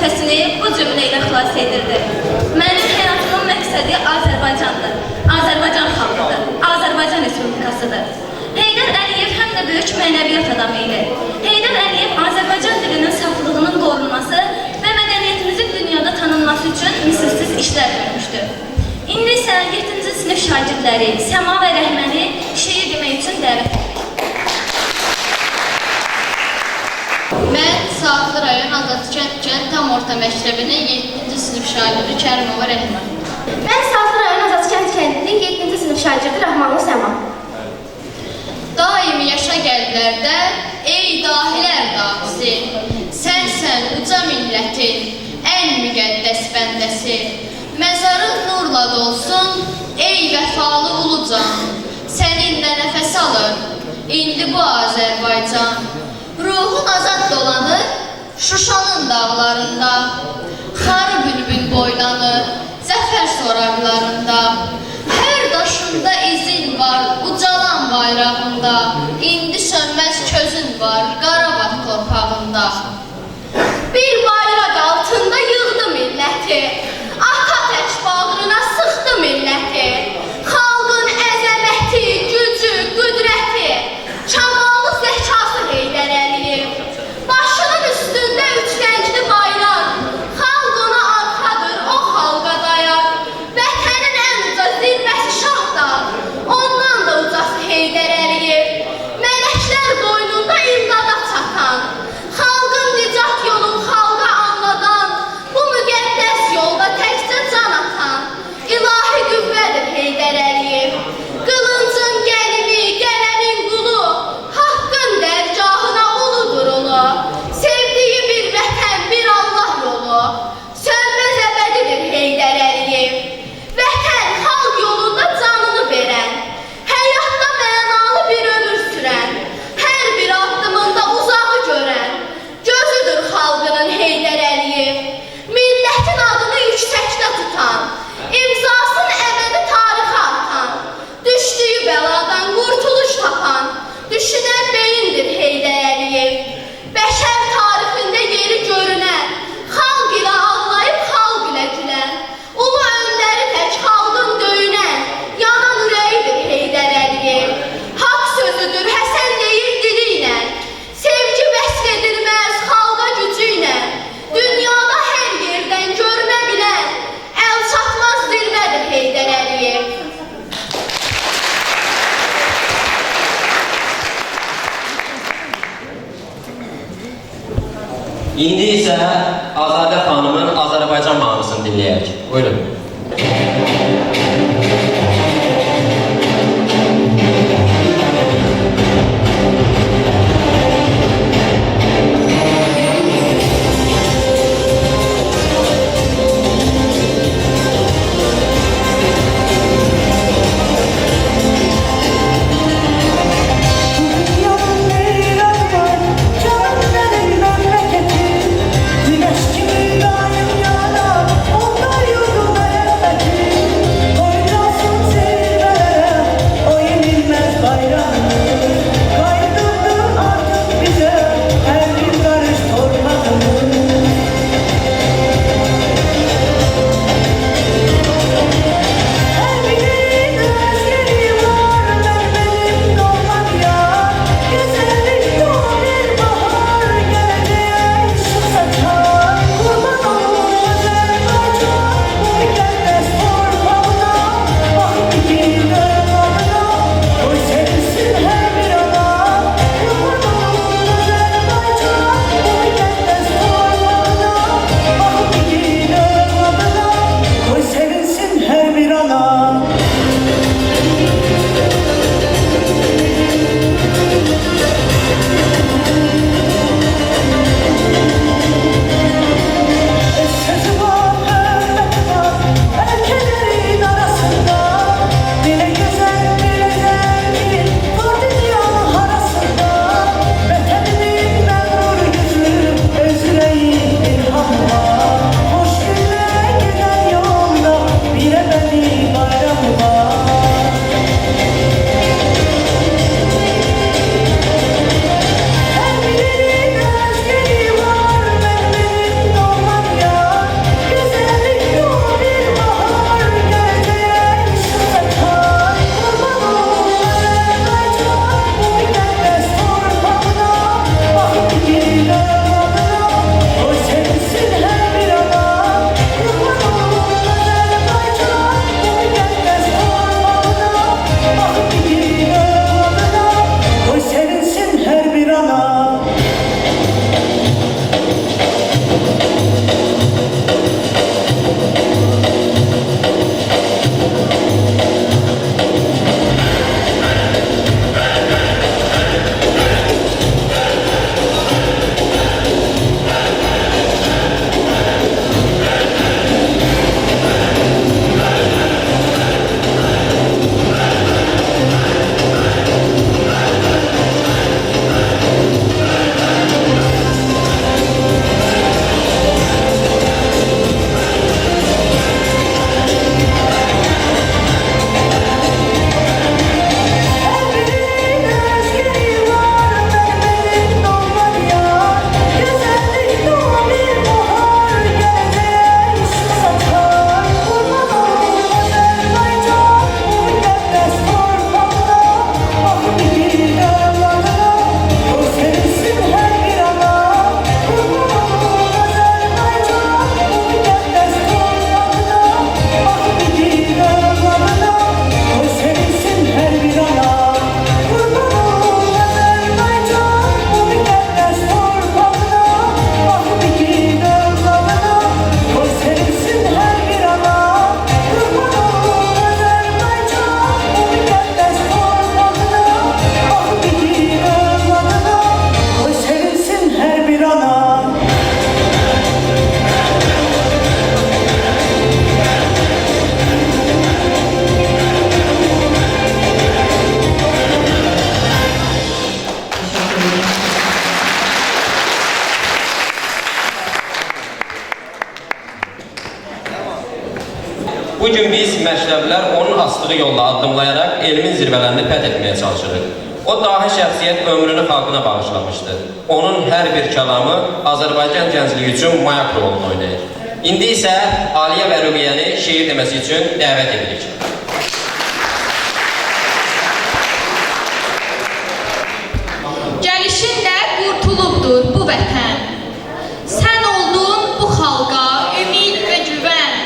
vəzifəsini bu cümlə ilə xilas edirdi. Mənim həyatımın məqsədi Azərbaycandır, Azərbaycan xalqıdır, Azərbaycan Respublikasıdır. Heydər Əliyev həm də böyük mənəviyyat adamı idi. Heydər Əliyev Azərbaycan dilinin saflığının qorunması və mədəniyyətimizin dünyada tanınması üçün misilsiz işlər görmüşdür. İndi isə 7-ci sinif şagirdləri Səma və Rəhməni şeir demək üçün dəvət edirik. Mən Saatlı rayon Azadkənd tam orta məktəbinin 7-ci sinif şagirdi Kərimova Rəhman. Mən Saatlı rayon Azadkənd kəndinin 7-ci sinif şagirdi Rəhmanlı Səma. Daimi yaşa qəlblərdə, ey dahilər dahisi, sənsən uca millətin ən müqəddəs bəndəsi. Məzarın nurla dolsun, ey vəfalı ulucan, səninlə nəfəs alır, indi bu Azərbaycan. Ruhun azad dolanır Şuşanın dağlarında, xarı bülbül boylanır zəfər soraqlarında. Hər daşında izin var ucalan bayrağında, indi sönməz közün var Qarabağ torpağında. Bir bayraq altında yığdı milləti, ata tək bağrına sıxdı milləti. Xalqın əzəməti, gücü, qüdrəti, kamalı zəkası Heydər Əliyev. Başının üstündə üç rəngli bayraq, xalq ona arxadır, o xalqa dayaq. Vətənin ən uca zirvəsi Şahdağ, ondan da ucası Heydər Əliyev. Mələklər boynunda imdada çatan, xalqın nicat yolun xalqa anladan, bu müqəddəs yolda təkcə can atan, ilahi qüvvədir Heydər Əliyev. Qılıncın gəlimi, qələmin qulu, haqqın dərgahına uludur ulu. Sevdiyi bir vətən, bir Allah yolu, sönməz əbədidir Heydər Əliyev. Vətən, xalq yolunda canını verən, həyatda mənalı bir ömür sürən, hər bir addımında uzağı görən, gözüdür xalqının Heydər Əliyev. Millətin adını yüksəkdə tutan, imzasını əbədi tarixə atan, düşdüyü bəladan qurtuluş tapan, düşünən beyindir Heydər Əliyev. Bəşər tarixində yeri görünən, xalq ilə ağlayıb xalq ilə gülən, ulu öndəri tək xalqın döyünən, yanan ürəyidir Heydər Əliyev. Haqq sözüdür Həsən deyir dili ilə, sevgi vəsf edilməz xalqa gücü ilə, dünyada hər yerdən görünə bilən, əl çatmaz zirvədir Heydər Əliyev. İndi isə Azadə xanımın Azərbaycan mahnısını dinləyək. Buyurun. Güneş gibi daim yanar, onlar yurduna Bu gün biz məktəblilər onun astığı yolla addımlayaraq elmin zirvələrini fəth etməyə çalışırıq. O dahi şəxsiyyət ömrünü xalqına bağışlamışdır. Onun hər bir kəlamı Azərbaycan gəncliyi üçün mayak rolunu oynayır. İndi isə Aliyə və Rüqiyyəni şeir deməsi üçün dəvət edirik. Gəlişinlə qurtulubdur bu vətən. Sən oldun bu xalqa ümid və güvən.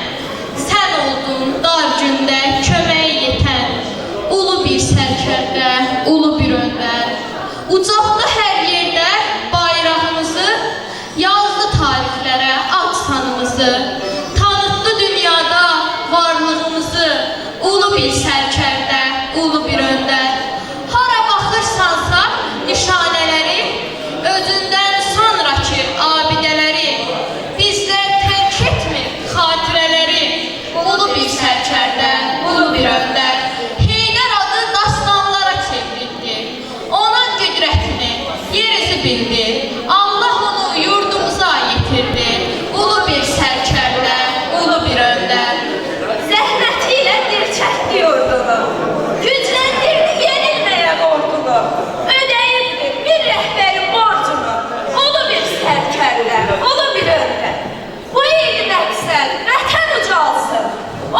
Sən oldun dar gündə kömək yetən. Ulu bir sərkərdə, ulu bir öndər. Ucaqdı hər yerdə bayrağımızı, yazdı tarixlərə ad sanımızı. Tanıtdı dünyada varlığımızı, ulu bir sərkərdə, ulu bir öndər. Hara baxırsansa nişanələri, özündən sonraki abidələri, bizlər tərk etmir xatirələri, ulu bir sərkərdə, ulu bir öndər. Heydər adı dastanlara çevrildi, ona qüdrətini yerisi bildi, Allah onu yurdumuza yetirdi, ulu bir sərkərdə, ulu bir öndər. Zəhmətilə dirçəkdi yurdunu, gücləndirdi yenilməyən ordunu, ödəyirdi bir rəhbərin borcunu, ulu bir sərkərdə, ulu bir öndər. Bu idi məqsəd, vətən ucalsın,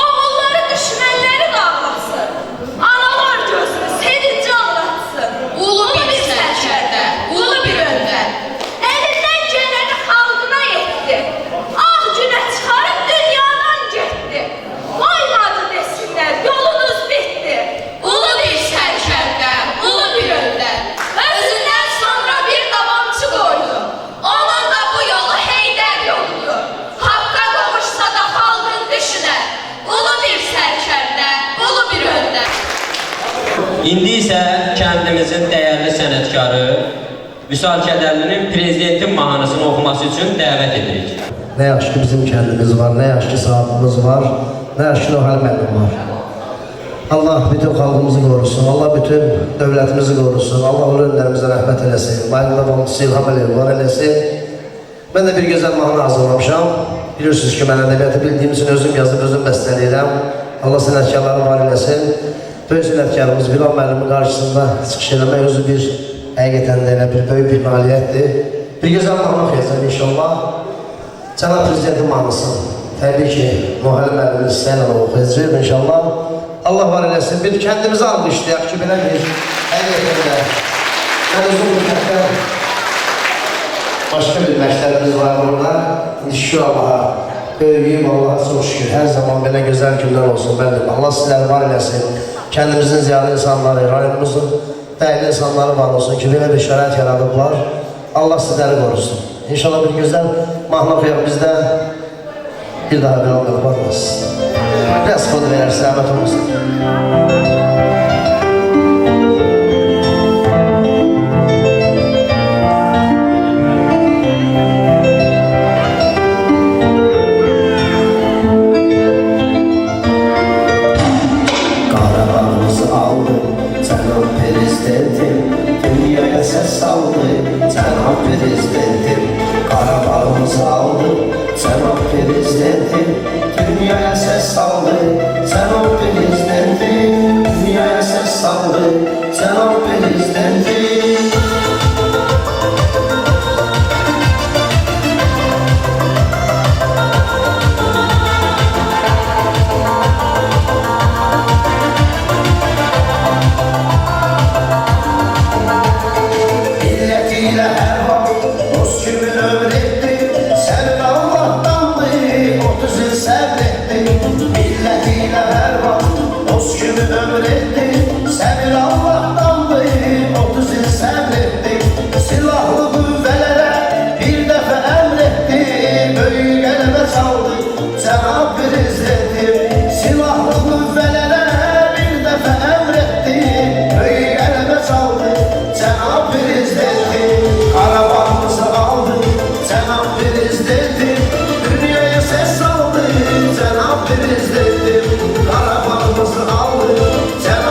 oğulları düşmənləri dağlasın, analar gözünü sevinci anlatsın, Ulu bir sərkərdə, ulu bir öndər. Əlindən gələni xalqına yetdi, ağ günə çıxarıb dünyadan getdi, qoymadı desinlər, yolunuz bitdi. Ulu bir sərkərdə, ulu bir öndər. Özündən sonra bir davamçı qoydu, onun da bu yolu Heydər yoludur. Haqqa qovuşsa da xalqın düşünər, ulu bir sərkərdə, ulu bir öndər. İndi isə kəndimizin dəyərli sənətkarı Vüsal Kədərlinin prezidentin mahnısını oxuması üçün dəvət edirik. Ne yaxşı ki bizim kendimiz var, ne yaxşı ki sahabımız var, ne yaxşı ki Nohal müəllim var. Allah bütün xalqımızı qorusun, Allah bütün dövlətimizi qorusun, Allah ulu önlərimizə rəhmət eləsin, bayılda balıqçısı İlham Əliyev var eləsin. Ben de bir gözəl mahnı hazırlamışam. Bilirsiniz ki, mən ədəbiyyatı bildiyim için özüm yazıb, özüm bəstələyirəm. Allah sənətkarları var eləsin. Böyük sənətkarımız Bilal müəllimin qarşısında çıxış eləmək özü bir həqiqətən də elə bir böyük bir nailiyyətdir. Bir gözəl mahnı oxuyacaq inşallah. Cənab Prezidentin mahnısını təbii ki, Nohal müəllimin istəyənlə oxuyacaq inşallah. Allah var eləsin. Bir kəndimizi almışlayaq ki, belə bir həqiqətən də mən özüm bu kənddə başqa bir məktəbimiz var burada. Şükür Allaha, böyüyüm Allaha çox şükür. Hər zaman belə gözəl günlər olsun. Allah sizləri var eləsin. Kəndimizin ziyalı insanları, rayonumuzun dəyərli insanları var olsun ki, belə bir şərait yaradıblar. Allah sizləri qorusun. İnşallah bir gözəl mahnı oxuyaq bizdə. Bir daha bir olmalı varmasın. Biraz kod verərsə, zəhmət olmasın. Prezidentim, Qarabağımızı aldı, Cənab Prezidentim, dünyaya səs saldı, Cənab Prezidentim, dünyaya səs saldı, Cənab Prezidentim. Milletiyle her vakit dost gibi ömretti, sen Allah'tandı, 30 yıl sabretti. Milletiyle her vakit dost gibi ömretti, sen Allah'tandı, 30 yıl sabretti. Silahlı kuvvelere bir defa emretti, büyük elime çaldı, Cenab Prezidentim. Silahlı kuvvelere bir defa emretti, büyük elime çaldı, Cenab Prezidentim. Karabağımızı aldı, Cenab Prezidentim. Dünyaya ses saldı, Cenab Prezidentim. Karabağımızı aldı, Cenab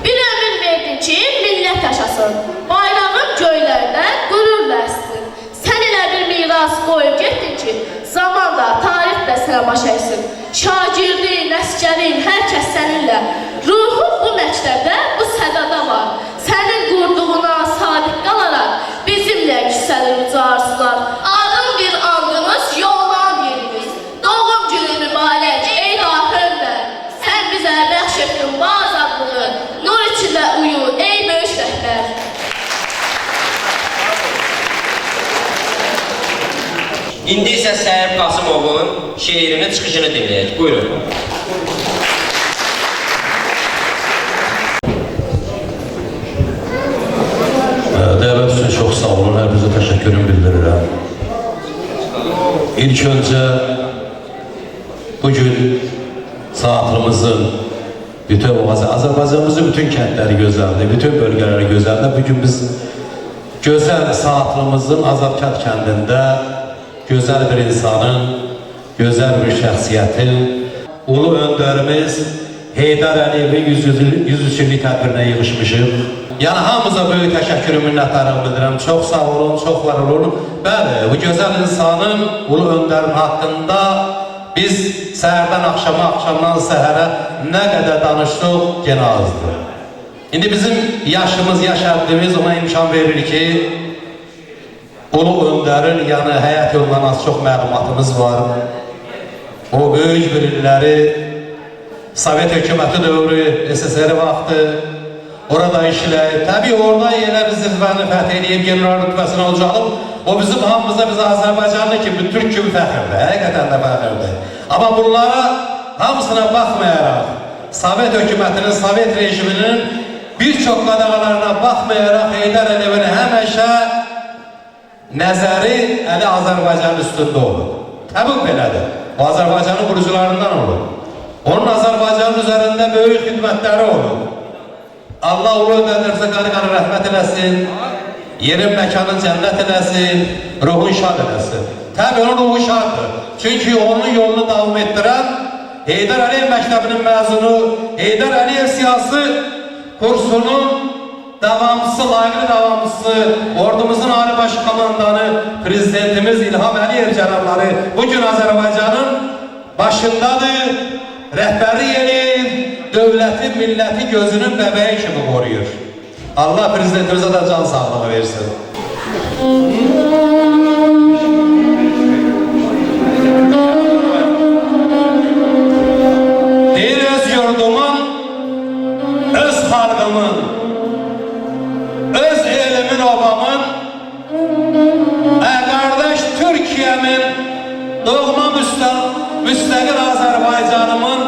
Bir ömür verdin ki millət yaşasın, bayrağın göylərdə qürurla əssin. Sən elə bir miras qoyub getdin ki, zaman da, tarix də sənə baş əysin. Şagirdin, əskərin, hər kəs səninlə. Ruhun bu məktəbdə, bu sədada var. Sənin qurduğuna sadiq qalaraq bizimlə yüksəlir uca arzular. Adın bir andımız, yollan yerimiz. Doğum günü mübarək, ey dahi ömrə. Sən bizə bəxş etdin bu azadlığı. Nur içində uyu, ey böyük rəhbər. İndi isə Səhib Qasımovun şeirinin çıxışını dinləyək. Buyurun. Dəvət üçün çox sağ olun, hər bizə təşəkkürümü bildirirəm. İlk öncə bugün saatlımızın bütün Azərbaycanımızın bütün kəndləri gözəldir, bütün bölgələri gözəldir. Bugün biz gözəl saatlımızın Azərkət kəndində gözəl bir insanın, gözəl bir şəxsiyyətin, ulu öndərimiz Heydər Əliyevin 100 illik tədbirinə yığışmışıq. Yəni hamımıza böyük təşəkkürü, minnətlərimi bildirəm. Çox sağ olun, çox var olun. Bəli, bu gözəl insanın, ulu öndərin haqqında biz səhərdən axşama, axşamdan səhərə nə qədər danışdıq, genə azdır. İndi bizim yaşımız, yaş həddimiz ona imkan verir ki, ulu öndərin, yəni həyat yolundan az çox məlumatımız var. o böyük bir illəri Sovet hökuməti dövrü, SSR vaxtı orada işləyib. Təbii orada elə biz zirvəni fəth edib, general rütbəsini alacaq. O bizim hamımıza, biz Azərbaycanlı kimi, Türk kimi fəxirdir, həqiqətən də fəxirdir. Amma bunlara hamısına baxmayaraq, Sovet hökumətinin, Sovet rejiminin bir çox qadağalarına baxmayaraq Heydər Əliyevin həmişə nəzəri əli Azərbaycanın üstündə olur. Təbii belədir. O Azərbaycanın qurucularından olur. Onun Azərbaycanın üzərində böyük xidmətləri olur. Allah ulu öndədirsə qanı rəhmət eləsin, yerin məkanın cənnət eləsin, ruhun şad eləsin. Təbii onun ruhu şaddır. Çünki onun yolunu davam etdirən Heydər Əliyev məktəbinin məzunu, Heydər Əliyev siyasi kursunun davamçısı, layiqli davamçısı, ordumuzun Ali Baş Komandanı, Prezidentimiz İlham Əliyev cənabları bugün Azərbaycanın başındadır, rəhbərlik edir, dövləti, milləti gözünün bəbəyi kimi qoruyur. Allah Prezidentimizə də can sağlığı versin. Deyir öz yurdumun, öz xalqımın, öz elimin, obamın, qardaş Türkiyəmin, doğma müstəqil Azərbaycanımın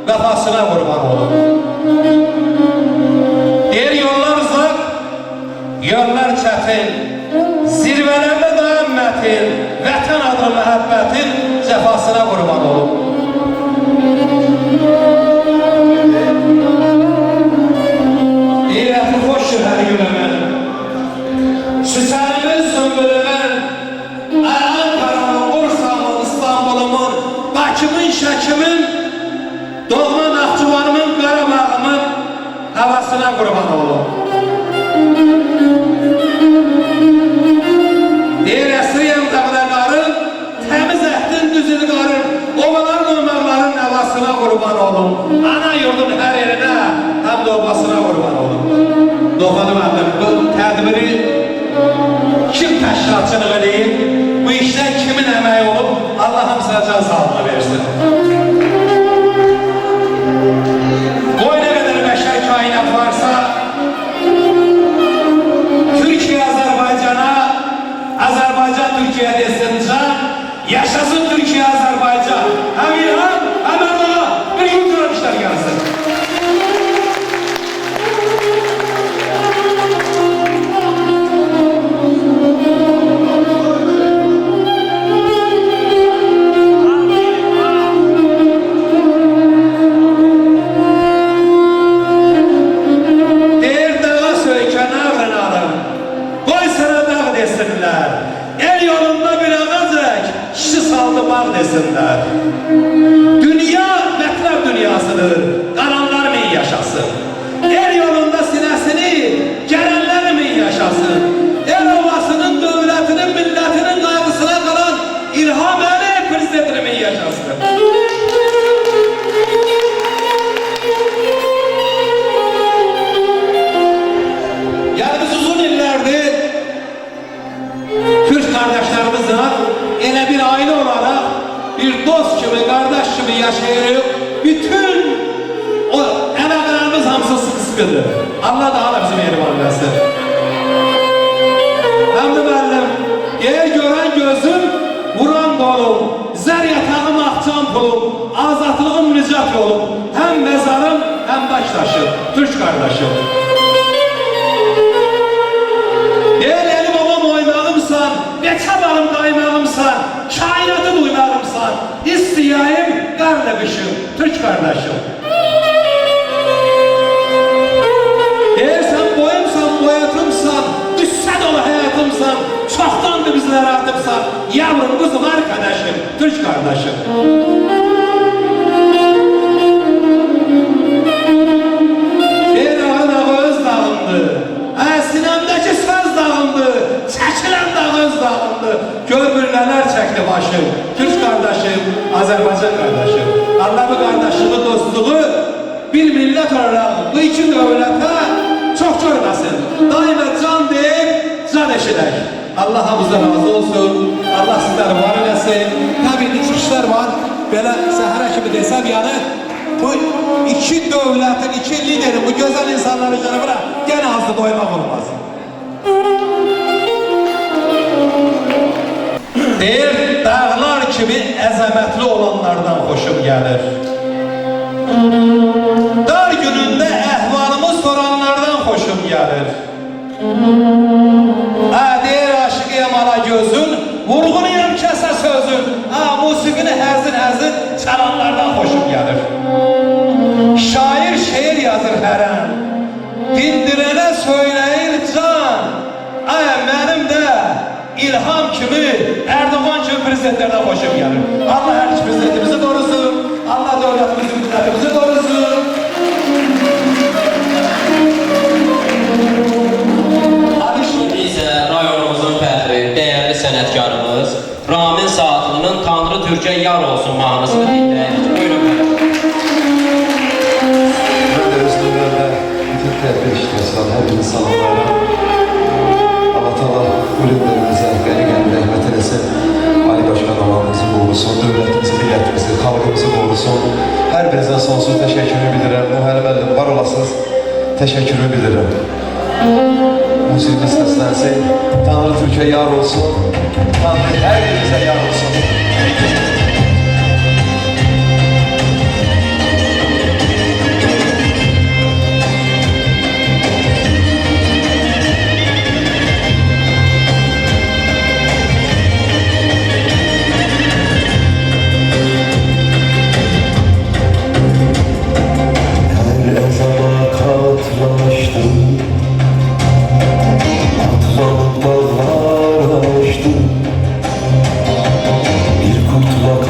vəfasına qurban olun. Deyir yollar uzaq, yollar çətin, zirvələrdə dayan mətin, vətən adlı məhəbbətin cəfasına qurban olun. Deyir əti xoşdur hər günəmən, Süsənimin, Sümbülümün, Ankaramın, Bursa'mın, İstanbul'umun, Bakımın, Şəkimin, doğma Naxçıvanımın, Qarabağımın havasına qurban olun. Deyir əsriyəm dəvləqarın, təmiz əhdin düzülü qarın, ovaların olmaqların havasına qurban olun. Ana yurdun hər yerinə, həm də obasına qurban olun. Doğanım əlim, bu tədbiri kim təşkilatçılıq edeyim, bu işlər kimin əməyi olub, Allah hamısına can sağlığı versin. Boy nə qədər bəşər kainat varsa, Türkiye Azərbaycana, Azərbaycan Türkiye desin can, yaşasın Türkiye Azərbaycan. Həm İlham, həm Erdoğan, bir gün duran işler gelsin. Desinler. Dünya mətləb dünyasıdır, qalanlar mı yaşasın? El yolunda sinəsini gələnlər mi yaşasın? El ovasının, dövlətinin, millətinin qaygısına qalan İlham Əliyev prezidentini mi yaşasın? Yani biz uzun illərdir Türk kardeşlerimizle elə bir aile olarak bir dost kimi, kardeş kimi yaşayırıq. Bütün o əlaqələrimiz hamısı sıkıdır. Allah da hala bizim yeriman versin. Həmdi müəllim, yer görən gözüm, vuran dolum, zər yatağım, axçam pulum, azadlığım, nicat yolum, həm məzarım, həm başdaşım, Türk kardeşim. Yer eli babam oymağımsan, beçə balım qaymağımsan, kainatı duymağımsan, istiyayım, qarla qışım, Türk kardeşim. Deyirsən boyumsan, boyatımsan, düşsə dolu həyatımsan, çoxdandır bizlərə atıbsan, yavrum, qızım, arkadaşım, Türk kardeşim. Bir ağı öz dağımdı, sinəmdəki söz dağımdı, çəkilən dağ öz dağımdı, görbürlələr çəkdi başım, Türk kardeşim, Azərbaycan kardeşim. Allah bu kardeşliği, dostluğu bir millət olarak bu iki dövlətə çox görməsin. Daima can deyib, can eşidək. Allah hamımızdan razı olsun. Allah sizleri var eləsin. Tabii çıxışlar var. Belə səhərə kimi desəm, yəni bu iki dövlətin, iki liderin, bu gözəl insanların cənabına gene azdı doymaq olmaz. Deyir, dağlar kimi əzəmətli olanlardan xoşum gəlir. Dar günündə əhvalımı soranlardan xoşum gəlir. Deyir, aşıqıyam ala gözün, vurğunuyam kəsə sözün, musiqini həzin çalanlardan xoşum gəlir. Şair şeir yazır hər an, dindirənə söyləyir can, mənim də İlham kimi, Erdoğan kimi prezidentlərdən xoşum gəlir. Allah hər iki prezidentimizi doğrusun, Allah dövlətimizi, millətimizi doğrusun. Bizə rayonumuzun fəxri, dəyərli sənətkarımız Ramin Saatlı'nın Tanrı Türk'e yar olsun mahnısını dinləyək. Buyurun mənim. Mən də öz növbəndə bütün tədbir işləsən, hər birini salamlayıram. Allah Allah ürünlərimizə qəni rəhmət eləsin. Ali Başkan alanımızı qorusun, dövlətimizi, millətimizi, xalqımızı qorusun. Hər birinizə sonsuz təşəkkürü bilirəm. Mühərrim müəllim, var olasınız, təşəkkürü bilirəm. Musiqimiz səslənsin, Tanrı Türk'e yar olsun, Tanrı hər birinizə yar olsun. Bir kurtulak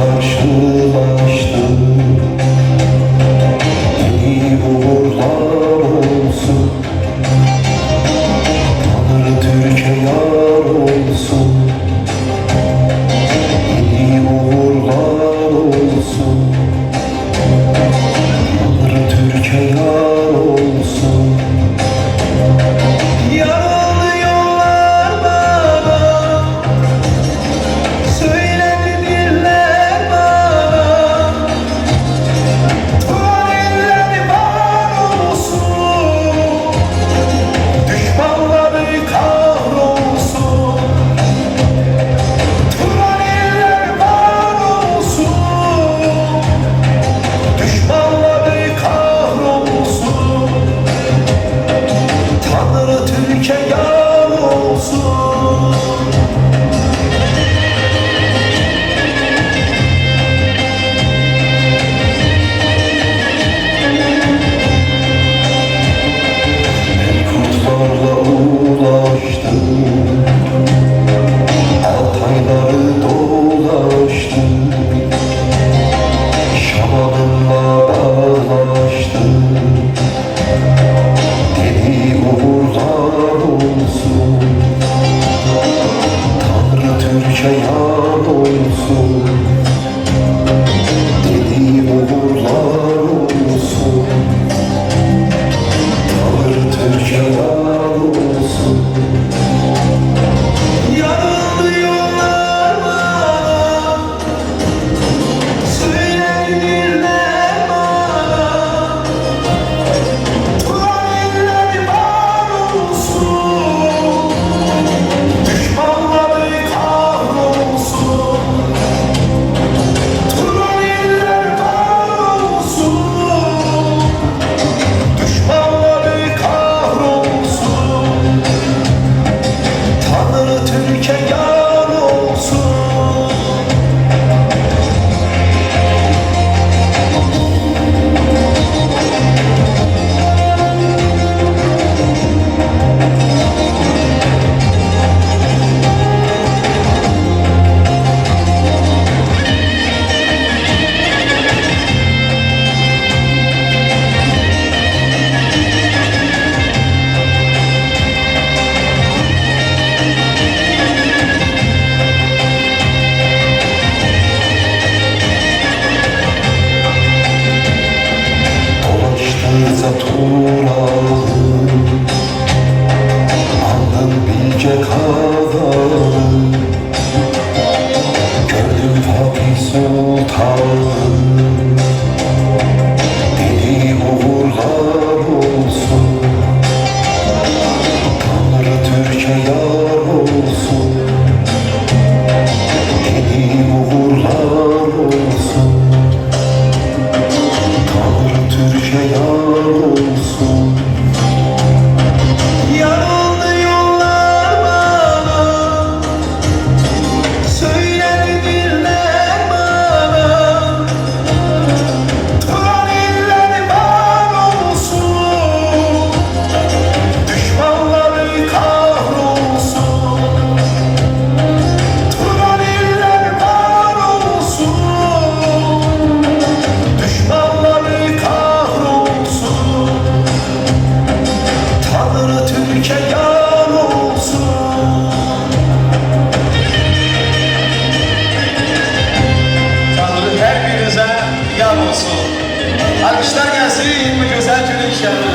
Alkışlar gelsin bu güzel günün şerine.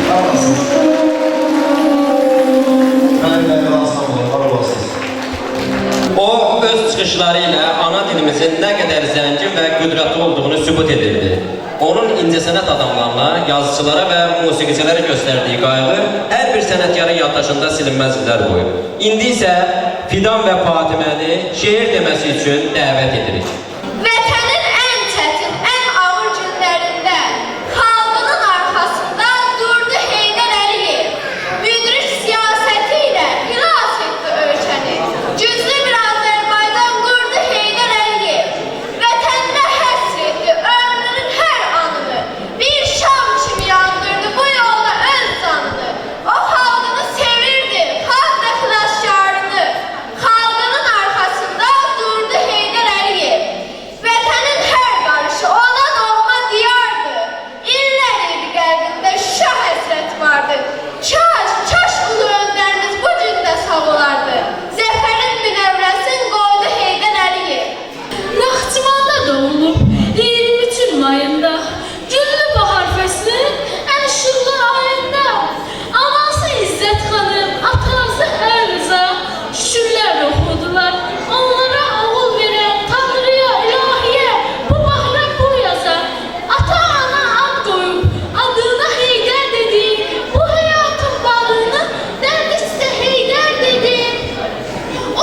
Sağ olasınız. Kalemlerden aslan olun, var olasınız. O öz çıxışları ilə ana dilimizin nə qədər zəngin və qüdrətli olduğunu sübut edirdi. Onun incəsənət adamlarına, yazıçılara və musiqicilərə göstərdiyi qayğı hər bir sənətkarın yaddaşında silinməz izlər qoyub. İndi isə Fidan və Fatiməni şeir deməsi üçün dəvət edirik. Vətənin ən çətin, ən ağır günlərində xalqının arxasında durdu Heydər Əliyev. Müdrik siyasəti ilə xilas etdi ölkəni. Güclü bir Azərbaycan qurdu Heydər Əliyev. Vətəninə həsr etdi ömrünün hər anını. Bir şam kimi yandırdı bu yolda öz canını. O xalqını sevirdi, xalq da xilaskarını. Xalqının arkasında durdu Heydər Əliyev. Vətənin hər qarışı ona doğma diyardı. İllər idi qəlbində şah həsrət vardı. Kaş ulu öndərimiz bu gün də sağ olardı. Zəfərin münəvrəsin qoydu Heydər Əliyev. Naxçıvanda doğulub 23 mayında, güllü bahar fəslinin ən işıqlı ayında. Anası İzzət xanım, atası Ərza, şükürlər oxudular. Onlara oğul verən Tanrıya, ilahiyə, bu bahra bu yazar. Ata-ana ad qoyub, adına Heydər dedi. Bu həyatın balını dərdi sizə Heydər dedi.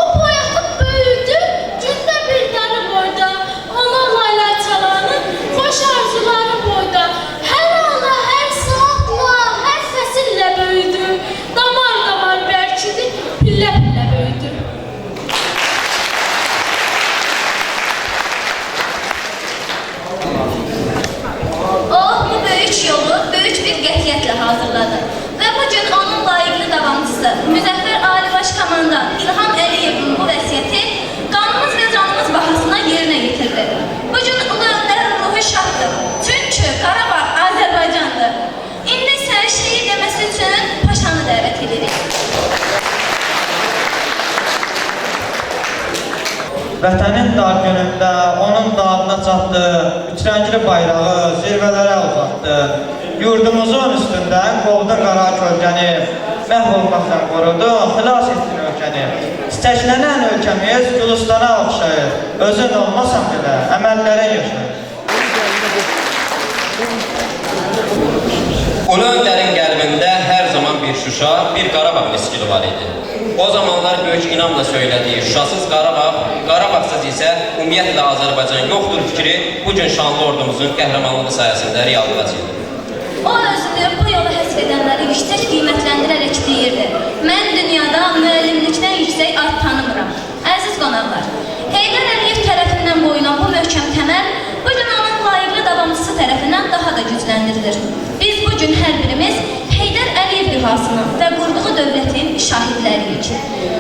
O boyatıb böyüdü, gündə bir darı boyda. Ona layla çalanın xoş arzuları boyda. Hər ana, hər saatla, hər səsinlə böyüdü. Damar bərkidi, pillə böyüdü. O, bu böyük yolu böyük bir qətiyyətlə hazırladı və bugün onun layiqli davamçısı, Müzəffər Ali Baş Komandan İlham Əliyevin bu vəsiyyəti qanımız və canımız bahasına yerinə yetirdi. Bugün ulu öndərin ruhu şaddır, çünki Qarabağ Azərbaycandır. İndi isə şeir deməsi üçün paşanı dəvət edirik. Vətənin dar günündə onun dadına çatdı, üçrəngli bayrağı zirvələrə uzatdı. Yurdumuzun üstündən qovdu qara kölgəni, məhv olmaqdan qorudu, xilas etsin ölkəni. Çiçəklənən ölkəmiz Gülüstana oxşayır, özün olmasan belə əməllərin yaşayır. Ulu öndərin qəlbində hər zaman bir Şuşa, bir Qarabağ miskili var idi. O zamanlar böyük inamla söylədiyi Şuşasız Qarabağ, Qarabağsız isə ümumiyyətlə Azərbaycan yoxdur fikri bugün şanlı ordumuzun qəhrəmanlığı sayəsində reallığa çevrildi. O özünü bu yolu həsr edənləri yüksək qiymətləndirərək deyirdi. Mən dünyada müəllimlikdən yüksək ad tanımıram. Əziz qonaqlar, Heydər Əliyev tərəfindən qoyulan bu möhkəm təməl bugün onun layiqli davamçısı tərəfindən daha da gücləndirilir. Biz bugün hər birimiz Heydər Əliyev dühasının və qurduğu dövlətin şahidləriyik.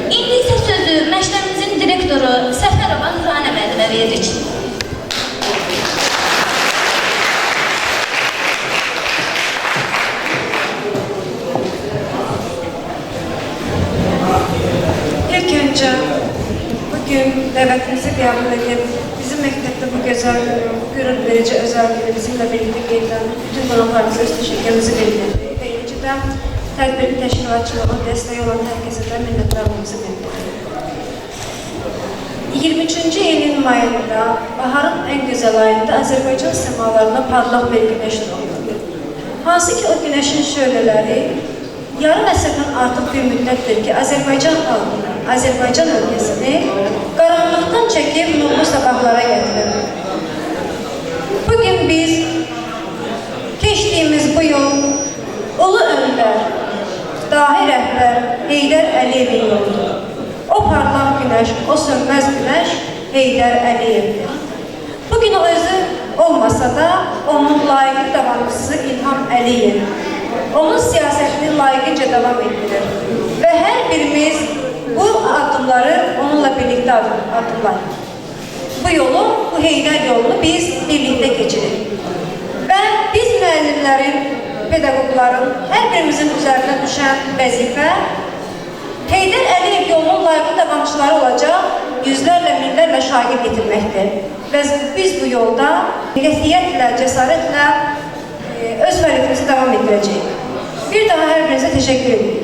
İndi isə sözü məktəbimizin direktoru Səfərova Nuranə müəllimə veririk. İlk önce bugün davetimizi kabul edip bizim mektepte bu güzel, gurur verici özelliğini bizimle birlikte gelen bütün konuklarımıza öz teşekkürümüzü belirtiyoruz. Birinci de tedbirin teşkilatçılığına desteği olan herkese de minnettarlığımızı bildiriyoruz. 23. Eylül mayında, baharın en güzel ayında Azerbaycan semalarına parlak bir güneş doğdu. Hansı ki o güneşin şöleleri yarım əsrdən artıq bir müddətdir ki, Azərbaycan xalqını, Azərbaycan ölkəsini qaranlıqdan çəkib nurlu sabahlara gətirir. Bugün biz keçdiyimiz bu yol ulu öndər, dahi rəhbər Heydər Əliyevin yoludur. O parlaq günəş, o sönməz günəş Heydər Əliyevdir. Bugün o özü olmasa da onun layiqli davamçısı İlham Əliyev. Onun siyasətini layiqincə davam etdirir. Və hər birimiz bu addımları onunla birlikdə addımlar. Bu yolu, bu Heydər yolunu biz birlikdə keçirik. Və biz müəllimlərin, pedaqoqların, hər birimizin üzərinə düşən vəzifə Heydər Əliyev yolunun layiqli davamçıları olacaq yüzlərlə, minlərlə şagird getirməkdir. Və biz bu yolda qətiyyətlə, cəsarətlə öz fəaliyyətimizi davam etdirəcəyik. Bir daha hər birinizə təşəkkür edirik.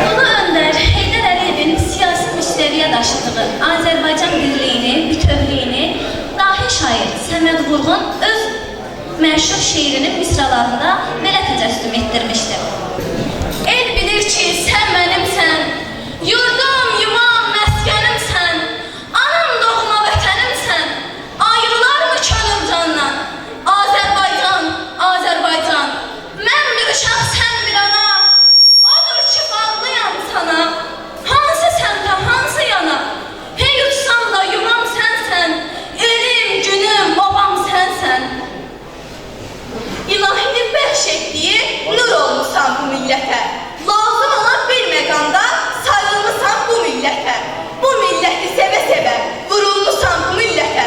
Ulu öndər Heydər Əliyevin siyasi müştəriyə daşıdığı Azərbaycan birliyini, bütövlüyünü dahi şair Səməd Vurğun öz məşhur şeirinin misralarında belə təcəssüm etdirmişdir. El bilir ki, sən mənimsən, yurdum, yuvam, məskənimsən, anam doğma vətənimsən, ayrılarmı könül candan? Azərbaycan, Azərbaycan, mən bir uşaq, sən bir ana, odur ki, bağlıyam sana, hansı səmtə, hansı yana, hey uçsam da yuvam sənsən, elim, günüm, obam sənsən. İlahinin bəxş etdiyi nur olmuşsan bu millətə. Lazım olan bir məqamda sayılmışsan bu millətə. Bu milləti sevə-sevə vurulmuşsan bu millətə.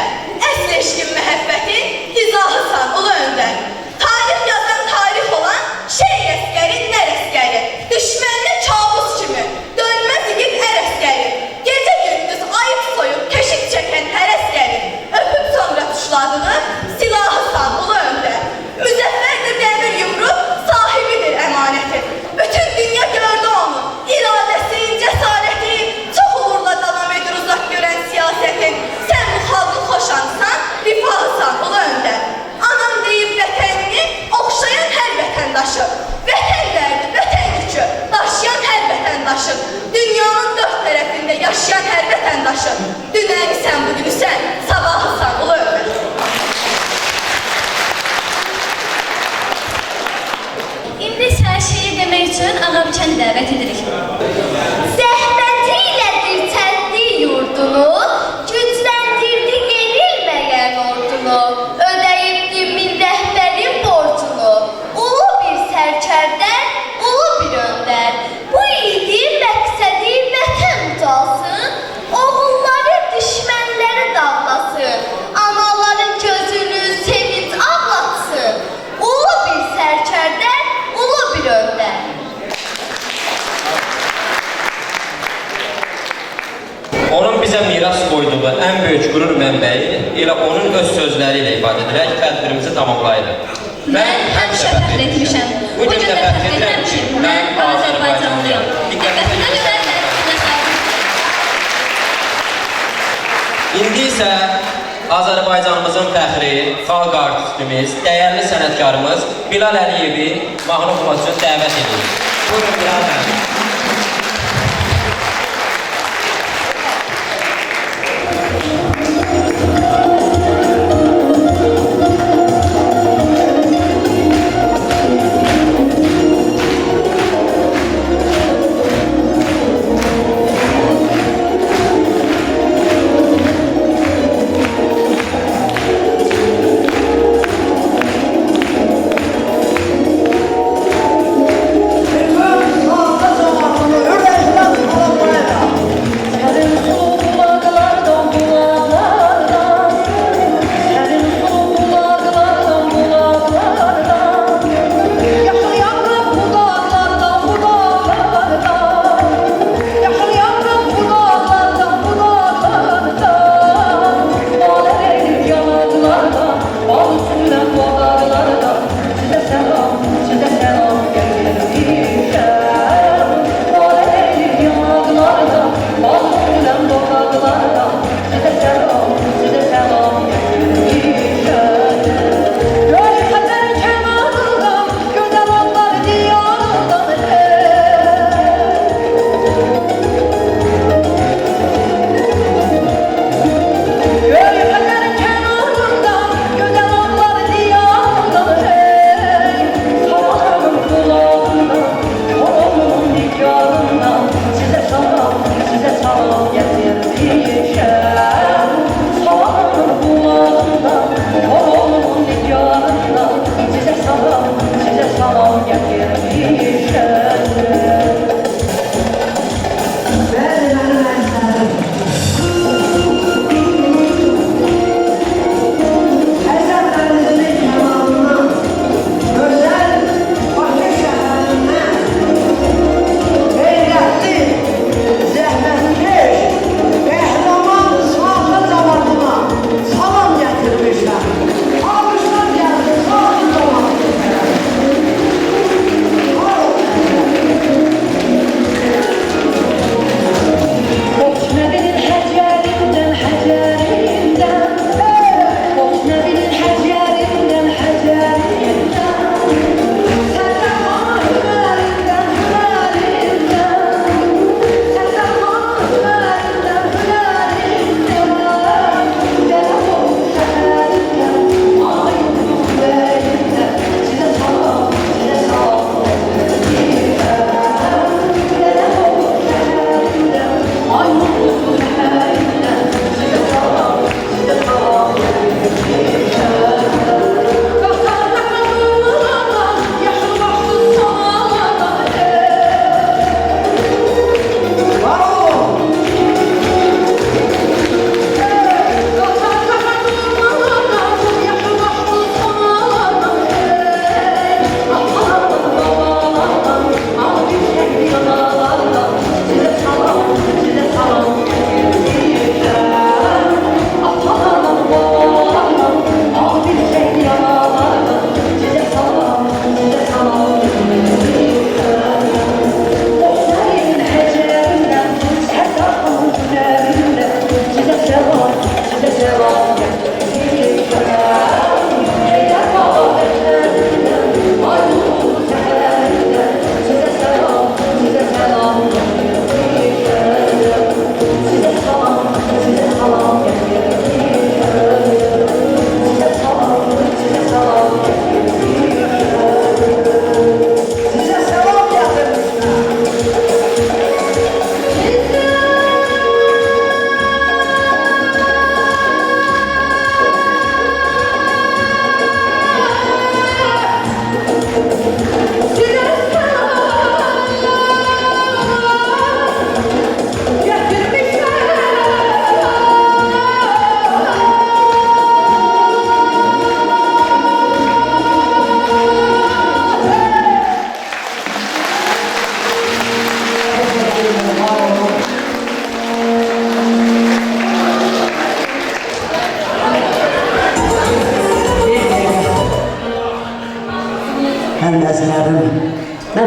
Əsl eşqin məhəbbətin izahısan ulu öndər. Tarix yazan tarix olan şeir əskəri, nər əskəri. Düşmənli kabus kimi dönməz igid ər əskəri. Gecə gündüz ayıb soyub keşik çəkən hər əskəri. Öpüb sonra tuşladığı silahısan ulu öndər. Müzəffərdir dəmir yumruq, sahibidir əmanəti. Bütün dünya gördü onu, iradəsi, cəsarəti, çox uğurla davam edir uzaq görən siyasətin. Sən bu xalqı xoşansan, rifahısan ulu öndər. Anam deyib vətənini oxşayan hər vətəndaşı. Vətən dərdi, vətən yükü daşıyan hər vətəndaşı. Dünyanın dörd tərəfində yaşayan hər vətəndaşı. Dünəmisən, bugünüsən, sabahısan ulu öndər. İndi isə şeir demək üçün Ağabükəni dəvət edirik. Zəhməti ilə dirçəltdi yurdunu, gücləndirdi yenilməyən ordunu, ödəyibdi min rəhbərin borcunu. Ulu bir sərkərdən, ulu bir öndər. Bu idi məqsədi vətən ucalsın, oğulları düşmənləri dağlasın, anaların gözünü sevinç ağlatsın. Ulu bir sərkərdən, ulu bir öndər. Onun bizə miras qoyduğu ən böyük qürur mənbəyi elə onun öz sözləri ilə ifadə edərək tədbirimizi tamamlayırıq. Mən həmişə fəxr etmişəm. Bu gün də fəxr edirəm ki, mən Azərbaycanlıyam. Diqqətinə görə İndi isə Azərbaycanımızın fəxri, xalq artistimiz, dəyərli sənətkarımız Bilal Əliyevi mahnı oxumaq üçün dəvət edirik. Buyurun Bilal Əliyev. Muhafaza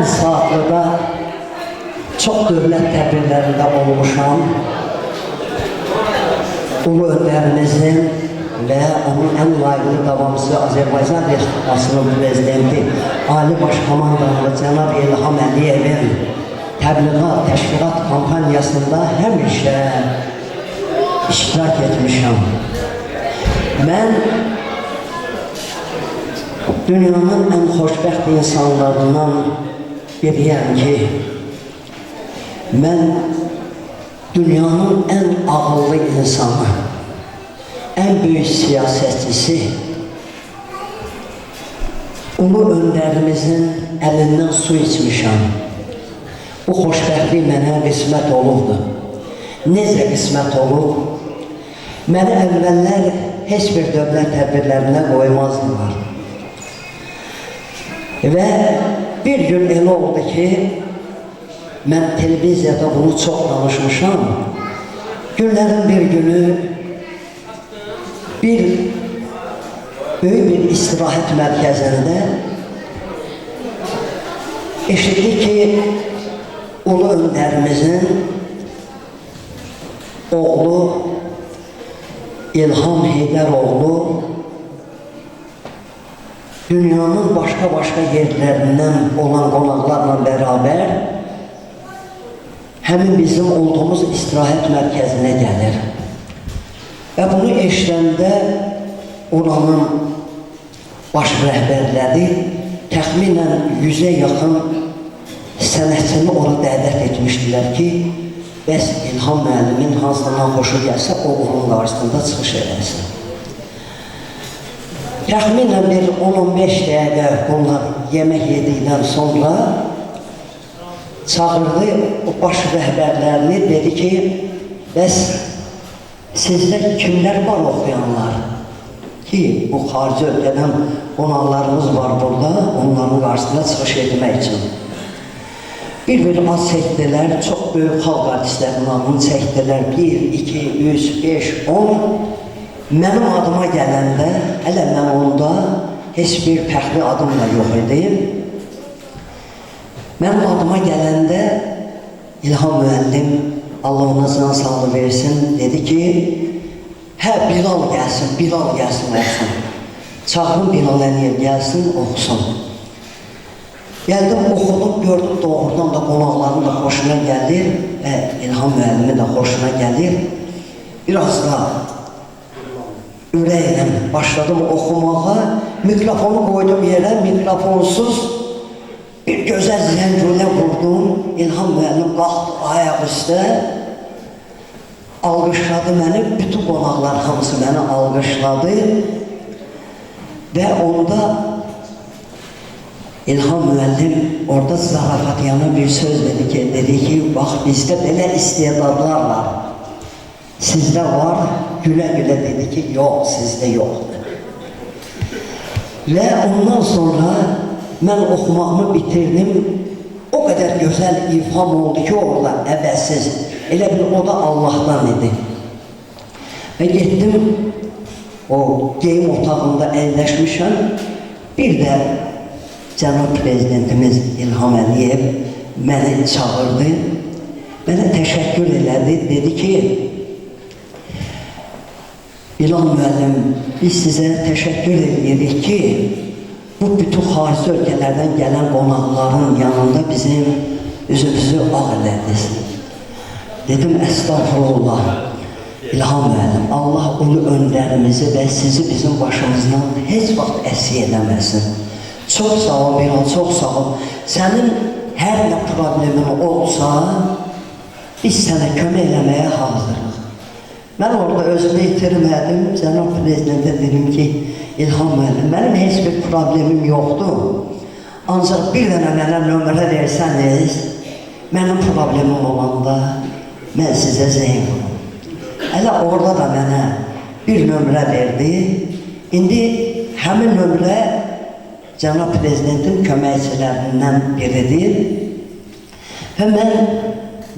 Mən Saatlıda çox dövlət tədbirlərində olmuşam. Ulu öndərimizin və onun ən layiqli davamçısı Azərbaycan Respublikasının prezidenti Ali Baş Komandanı Cənab İlham Əliyevin təbliğat, təşkilat kampaniyasında həmişə iştirak etmişəm. Mən dünyanın ən xoşbəxt insanlarından biriyəm ki, mən dünyanın ən ağıllı insanı, ən böyük siyasətçisi, ulu öndərimizin əlindən su içmişəm. Bu xoşbəxtlik mənə qismət olubdur. Necə qismət olub? Məni əvvəllər heç bir dövlət tədbirlərinə qoymazdılar. Və bir gün elə oldu ki, mən televiziyada bunu çox danışmışam. Günlərin bir günü böyük bir istirahət mərkəzində eşitdik ki, ulu öndərimizin oğlu İlham Heydəroğlu dünyanın başqa yerlərindən olan qonaqlarla bərabər həmin bizim olduğumuz istirahət mərkəzinə gəlir. Və bunu eşidəndə oranın baş rəhbərləri təxminən 100-ə yaxın sənətçini ora dəvət etmişdilər ki, bəs İlham müəllimin hansından xoşu gəlsə, o onun qarşısında çıxış edəsin. Təxminən bir 10-15 dəqiqə bunlar yemək yedikdən sonra çağırdı o baş rəhbərlərini, dedi ki, bəs sizdə kimlər var oxuyanlar? Ki, bu xarici ölkədən qonaqlarımız var burada, onların qarşısında çıxış etmək üçün. Bir az çəkdilər, çox böyük xalq artistlərinin adını çəkdilər, 1, 2, 3, 5, 10. Mənim adıma gələndə, hələ mən onda heç bir fəxri adım da yox idi. Mənim adıma gələndə İlham müəllim, Allah ona can sağlığı versin, dedi ki, hə, Bilal gəlsin oxusun. Çağırın Bilal Əliyev gəlsin, oxusun. Gəldim, oxudum, gördüm, doğrudan da qonaqların da xoşuna gəlir və İlham müəllimin də xoşuna gəlir. Biraz da ürəklə başladım oxumağa, mikrofonu qoydum yerə, mikrofonsuz bir gözəl zəngülə vurdum. İlham müəllim qalxdı ayaq üstə, alqışladı məni, bütün qonaqlar hamısı məni alqışladı və onda İlham müəllim orada zarafatiyana bir söz dedi ki, bax bizdə belə istedadlar var. Sizdə var, gülə-gülə dedi ki, yox, sizdə yoxdur. Və ondan sonra mən oxumağımı bitirdim. O qədər gözəl ifham oldu ki, orada əvəzsiz. Elə bir o da Allahdan idi. Və getdim, o geyim otağında əyləşmişəm. Bir də Cənab Prezidentimiz İlham Əliyev məni çağırdı, mənə təşəkkür elədi, dedi ki, İlham müəllim, biz sizə təşəkkür edirik ki, bu bütün xarici ölkələrdən gələn qonaqların yanında bizim üzümüzü ağ elədiniz. Dedim, əstağfurullah, İlham müəllim, Allah ulu öndərimizi və sizi bizim başımızdan heç vaxt əksik eləməsin. Çox sağ ol, Bilal, çox sağ ol. Sənin hər nə problemin olsa, biz sənə kömək eləməyə hazırıq. Mən orada özümü itirmədim, Cənab Prezidentə dedim ki, İlham müəllim, mənim heç bir problemim yoxdur. Ancaq bir dənə mənə nömrə versəniz, mənim problemim olanda mən sizə zəng vurum. Hələ orada da mənə bir nömrə verdi. İndi həmin nömrə Cənab Prezidentin köməkçilərindən biridir. Və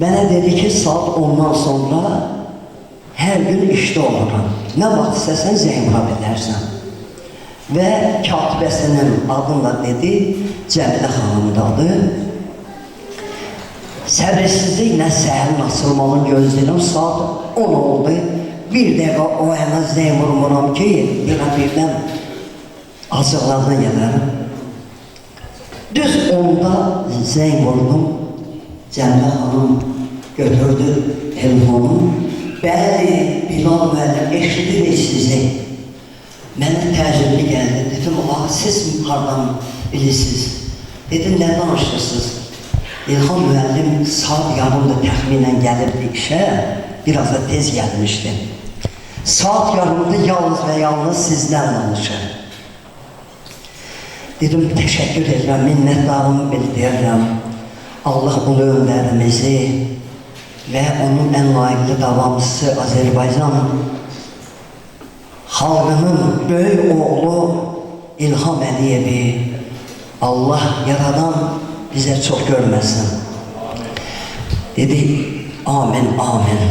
mənə dedi ki, saat 10-dan sonra hər gün işdə oluram. Nə vaxt istəsən zəng vura bilərsən. Və katibəsinin adını da dedi, Cəmilə xanımdadır. Səbirsizliklə səhərin açılmağını gözləyirəm. Saat 10 oldu. Bir dəqiqə o yana zəng vurmuram ki, birdən acıqlarına gələrim. Düz 10-da zəng vurdum. Cəmilə xanım götürdü telefonu. Bəli, Bilal müəllim, eşidirik sizi. Mənə təəccüblü gəldi. Dedim, siz hardan bilirsiniz? Dedim, nə danışırsınız? İlham müəllim saat yarımda təxminən gəlirdi işə, biraz da tez gəlmişdi. Saat yarımda yalnız və yalnız sizdən danışır. Dedim, təşəkkür edirəm, minnətlarımı bildirirəm. Allah ulu öndərimizi və onun ən layiqli davamçısı Azərbaycan xalqının böyük oğlu İlham Əliyevi Allah yaradan bizə çox görməsin. Dedi, amin, amin.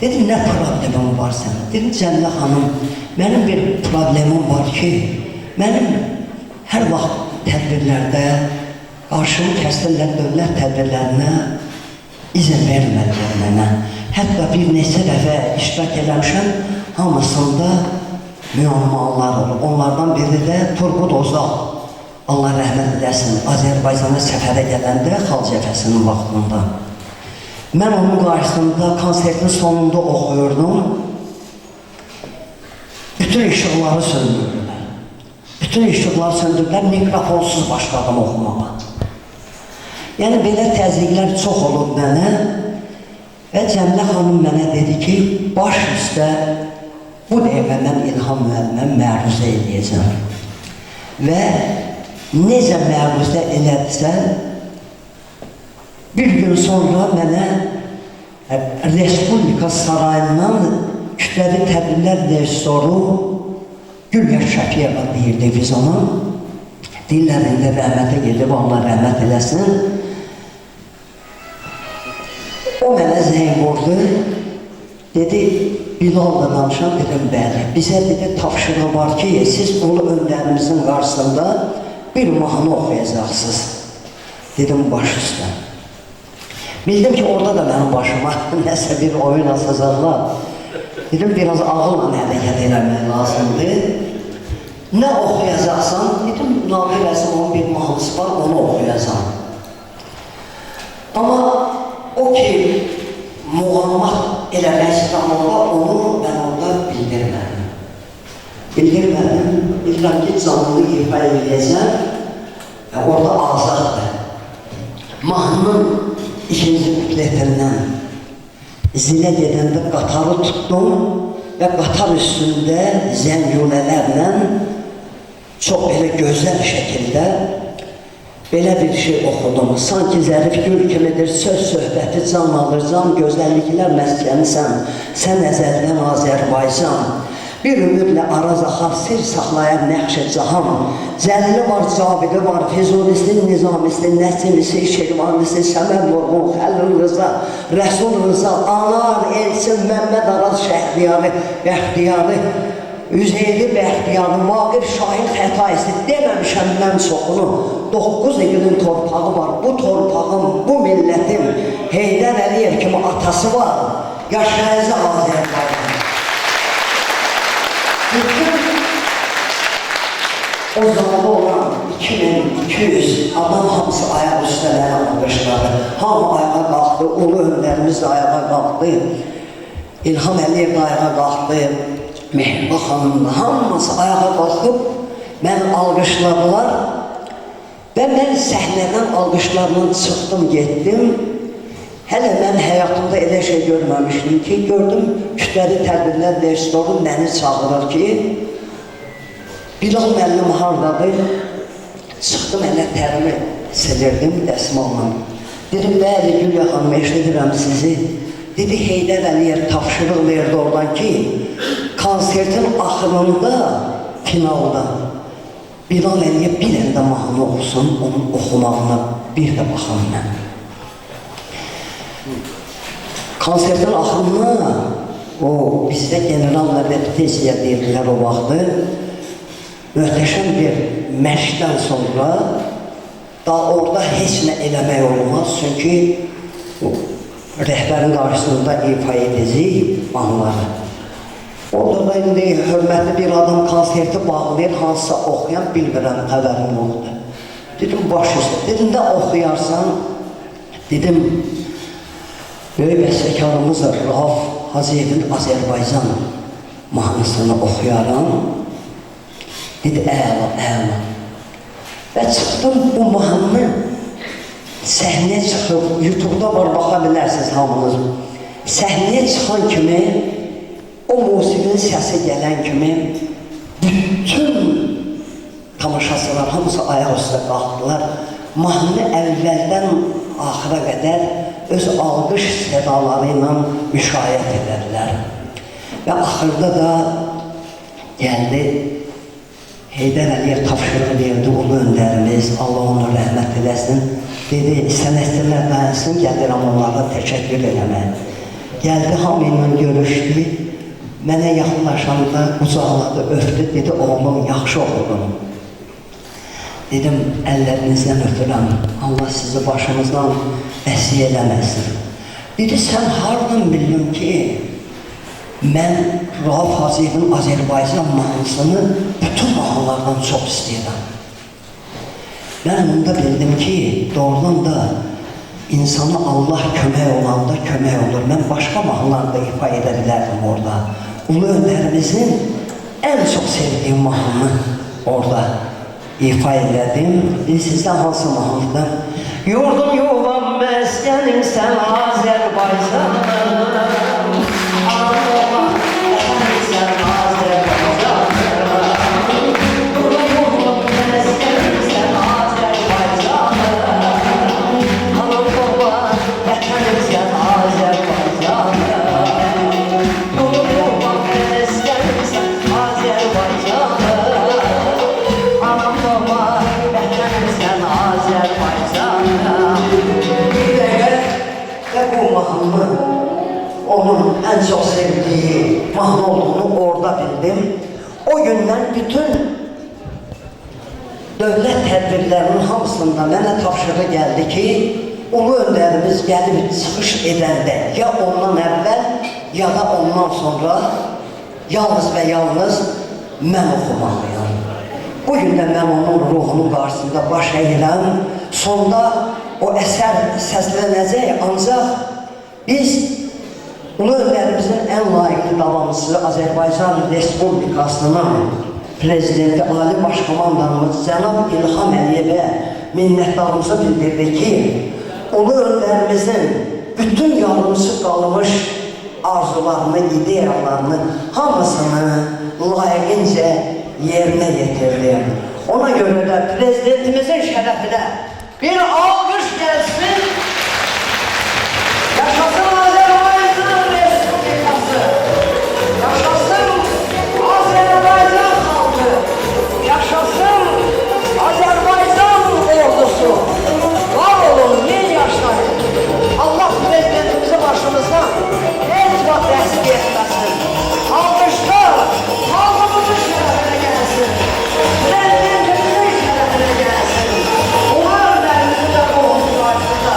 Dedim, nə problemim var sənin? Dedim, Cəmilə xanım, mənim bir problemim var ki, mənim hər vaxt tədbirlərdə qarşımı kəsdirlər, dövlət tədbirlərinə izin vermədilər mənə. Hətta bir neçə dəfə iştirak eləmişəm, hamısında müəmmalar olur. Onlardan biri də Turqut Ozal, Allah rəhmət edəsin, Azərbaycana səfərə gələndə xalq cəbhəsinin vaxtında. Mən onun qarşısında konsertin sonunda oxuyurdum. Bütün işıqları söndürdülər. Bütün işıqları söndürdülər, mikrofonsuz başladım oxumağa. Yəni, belə təzyiqlər çox olub mənə və Cəmilə xanım mənə dedi ki, baş üstə bu dəqiqə mən İlham müəllimə məruzə edəcəm. Və necə məruzə elədirsə, bir gün sonra mənə Respublika Sarayından kütləvi tədbirlər rejissoru Güllər Şəfiyeva deyirdi biz ona. Dillərində rəhmətə gedib, Allah rəhmət eləsin. O mənə zəng vurdu. Dedi, Bilal'la danışan, dedim, bəli. Bizə dedi, tapşırığı var ki, siz ulu öndərimizin qarşısında bir mahnı oxuyacaqsınız. Dedim, baş üstə. Bildim ki, orada da mənim başıma nəsə bir oyun asacaqlar. Dedim, biraz ağılla hərəkət eləmək lazımdır. Nə oxuyacaqsan? Dedim, Nabi Rəsulun bir mahnısı var, onu oxuyacaq. Amma o ki, muğammat eləmək istəməkdə onu mən orada bildirmədim. Bildirmədim, bildirəm ki, canlı ifa edəcəm və orada azaddır. Mahnının ikinci kupletindən zilə gedəndə qatarı tutdum və qatar üstündə zəngülələrlə çox belə gözəl şəkildə belə bir şey oxudum. Sanki zərif gül kimidir, söz söhbəti can alır, can gözəlliklər məskənisən, sən əzəldən Azərbaycan. Bir ümidlə araz axar, sir saxlayan nəxş-i cahan. Cəlili var, Cabidi var, Füzulisi, Nizamisi, Nəsimisi, Şirvanisi, Səməd Vurğun, Xəlil Rıza, Rəsul Rıza, Anar, Elçin, Məmməd Araz, Şəhriyarı, Bəxtiyarı, Üzeyli Bəxtiyarı, Vaqif Şahin Xətaisi, deməmişəm mən çoxunu. 9 ilin torpağı var, bu torpağın, bu millətin Heydər Əliyev kimi atası var, yaşayacaq Azərbaycan. O zamanda olan 2200 adam hamısı ayaq üstələri almışları. Hamı ayağa qalxdı, ulu öndərimiz də ayağa qalxdı. İlham Əliyev də ayağa qalxdı. Mehriba xanım da hamısı ayağa qalxıb məni alqışladılar. Və mən səhnədən alqışlarla çıxdım, getdim. Hələ mən həyatımda elə şey görməmişdim ki, gördüm kütləvi tədbirlər rejissoru məni çağırır ki, Bilal müəllim hardadır? Çıxdım, elə tərimi silirdim dəsmalla. Dedim, bəli, Gülya xanım, eşidirəm sizi. Dedi, Heydər Əliyev tapşırıq verdi oradan ki, konsertin axırında, finalda Bilal Əliyev bir əldə mahnı oxusun, onun oxumağına bir də baxam mən. Konsertin axırına, o bizdə general və repetisiya deyirlər o vaxtı, möhtəşəm bir məşqdən sonra da orada heç nə eləmək olmaz, çünki rəhbərin qarşısında ifa edəcək mahnıları. Orada da indi hörmətli bir adam konserti bağlayır, hansısa oxuyan bilmirəm, xəbərim yoxdur. Dedim, baş üstə. Dedim də oxuyarsan, dedim, böyük bəstəkarımız Rauf Hacıyevin Azərbaycan mahnısını oxuyaram. Dedi, əla, əla. Və çıxdım bu mahnını, səhnəyə çıxıb, YouTube'da var, baxa bilərsiniz hamınız. Səhnəyə çıxan kimi, o musiqinin səsi gələn kimi, bütün tamaşaçılar hamısı ayaq üstə qalxdılar. Mahnını əvvəldən axıra qədər öz alqış sədaları ilə müşayiət edərlər. Və axırda da gəldi, Heydər Əliyev tapşırıq verdi, ulu öndərimiz, Allah onu rəhmət eləsin. Dedi, sənətçilər dayansın, gəlirəm onlara təşəkkür eləmək. Gəldi, hamı ilə görüşdü, mənə yaxınlaşanda qucaqladı, öpdü, dedi, oğlum, yaxşı oğlum. Dedim, əllərinizdən öpürəm, Allah sizi başınızdan əsir eləməsin. Dedi, sən hardan bildim ki, mən Rauf Hacıyevin Azərbaycan mahnısını bütün mahnılardan çox istəyirəm. Mən onda bildim ki, doğrudan da insana Allah kömək olanda kömək olur. Mən başqa mahnılarda ifa edə bilərdim orada. Ulu öndərimizin ən çox sevdiyim mahnını orada ifa elədim. Sizdən hansı mahnıdır? Yurdum yuvam məskənim sən Azərbaycan. Onun ən çox sevdiyi mahnı olduğunu orada bildim. O gündən bütün dövlət tədbirlərinin hamısında mənə tapşırığı gəldi ki, ulu öndərimiz gəlib çıxış edəndə ya ondan əvvəl, ya da ondan sonra yalnız və yalnız mən oxumalıyam. Bugün də mən onun ruhunun qarşısında baş əyirəm. Sonda o əsər səslənəcək, ancaq biz ulu öndərimizin ən layiqli davamçısı Azərbaycan Respublikasının prezidenti, Ali Başkomandanımız Cənab İlham Əliyevə minnətdarımızı bildirdi ki, ulu öndərimizin bütün yalnızı qalmış arzularını, ideyalarını, hamısını layiqincə yerinə yetirdi. Ona görə də prezidentimizin şərəfinə bir alqış gəlsin. Yaşasın Azərbaycan Respublikası, yaşasın Azərbaycan xalqı, yaşasın Azərbaycan ordusu. Var olun, min yaşlayın. Allah prezidentimizi başımızdan heç vaxt əsir etməsin. Alqışlar xalqımızın şərəfinə gəlsin, prezidentimizin şərəfinə gəlsin. Onlar öndərimizin də ruhunu qarşıda.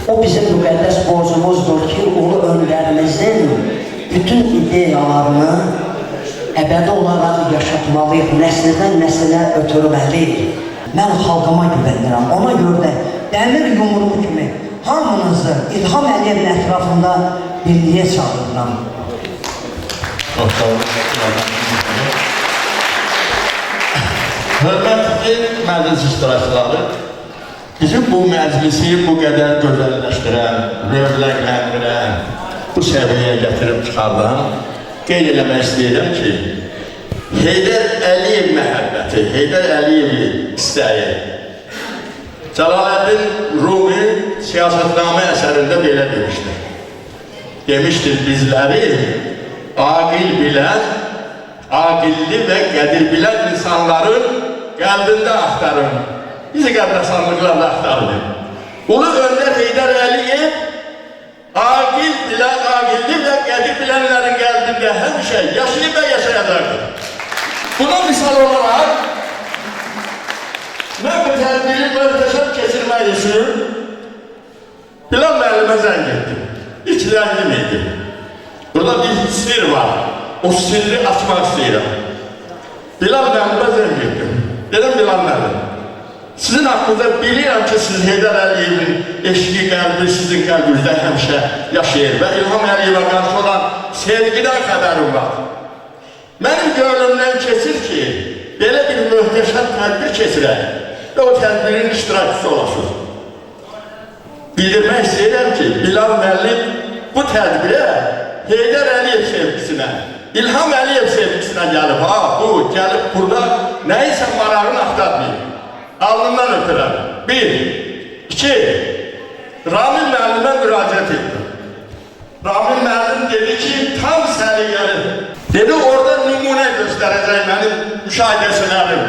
O bizim müqəddəs borcumuzdur ki, ulu öndərimizin bütün ideyalarını əbədi olaraq yaşatmalıyıq, nəsildən nəsilə ötürməliyik. Mən xalqıma güvənirəm, ona görə də dəmir yumruğu kimi hamınızı İlham Əliyevin ətrafında birliyə çağırıram. Hörmətli məclis iştirakçıları, bizim bu məclisi bu qədər gözəlləşdirən, rövlənləndirən, bu səviyyəyə gətirib çıxardan qeyd eləmək istəyirəm ki, Heydər Əliyev məhəbbəti, Heydər Əliyev istəyi Cəlaləddin Rumi siyasətnamə əsərində belə demişdir. Demişdir, bizləri aqil bilən, aqilli və qədir bilən insanların qəlbində axtarın. Bizi qəbrəsanlıqlarla axtarın. Ulu öndər Heydər Əliyev aqil bilən, aqilli və qədir bilənlərin qəlbində həmişə yaşayıb və yaşayacaqdır. Buna misal olaraq mən bu tədbiri möhtəşəm keçirmək üçün Bilal müəllimə zəng etdim. İlk zəngim idi. Burada bir sir var. O sirri açmaq istəyirəm. Bilal müəllimə zəng etdim. Dedim Bilal müəllim, sizin haqqınızda bilirəm ki, siz Heydər Əliyevin eşqi qəlbi sizin qəlbinizdə həmişə yaşayır və İlham Əliyevə qarşı olan sevgidən xəbərim var. Mənim gönlümdən keçir ki, belə bir möhtəşəm tədbir keçirək və o tədbirin iştirakçısı olasınız. Bildirmək istəyirəm ki, Bilal müəllim bu tədbirə Heydər Əliyev sevgisinə, İlham Əliyev sevgisinə gəlib. Ha, bu, gəlib burada nəyisə marağını axtarmayıb. Alnından ötürəm. 1, 2, Ramil müəllimə müraciət etdim. Ramil müəllim dedi ki, tam səliqəli. Dedi, orada nümunə göstərəcək mənim müşahidəçilərim.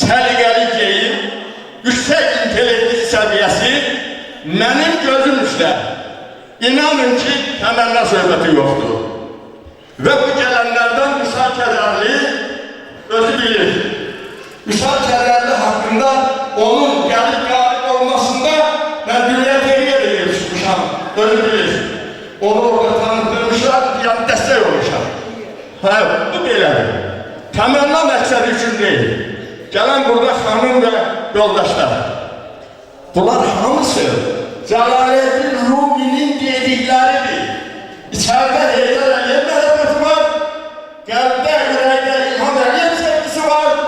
Səliqəli geyim, yüksək intellektik səviyyəsi mənim gözüm üstə. İnanın ki, təmənna söhbəti yoxdur. Və bu gələnlərdən Misal Kədərli özü bilir. Misal Kədərli haqqında onun gəlib qalib olmasında mən dünya təqiyyə də yetişmişəm, özü bilir. Onu orada tanıtdırmışlar, yəni dəstək olmuşam. Hə, bu belədir. Təmənna məqsədi üçün deyil. Gələn burada xanım və yoldaşlar. Bunlar hamısı Cəlaləddin Ruminin dedikləridir. İçərdə Heydər Əliyev məhəbbəti var, qəlbdə, ürəkdə İlham Əliyev sevgisi var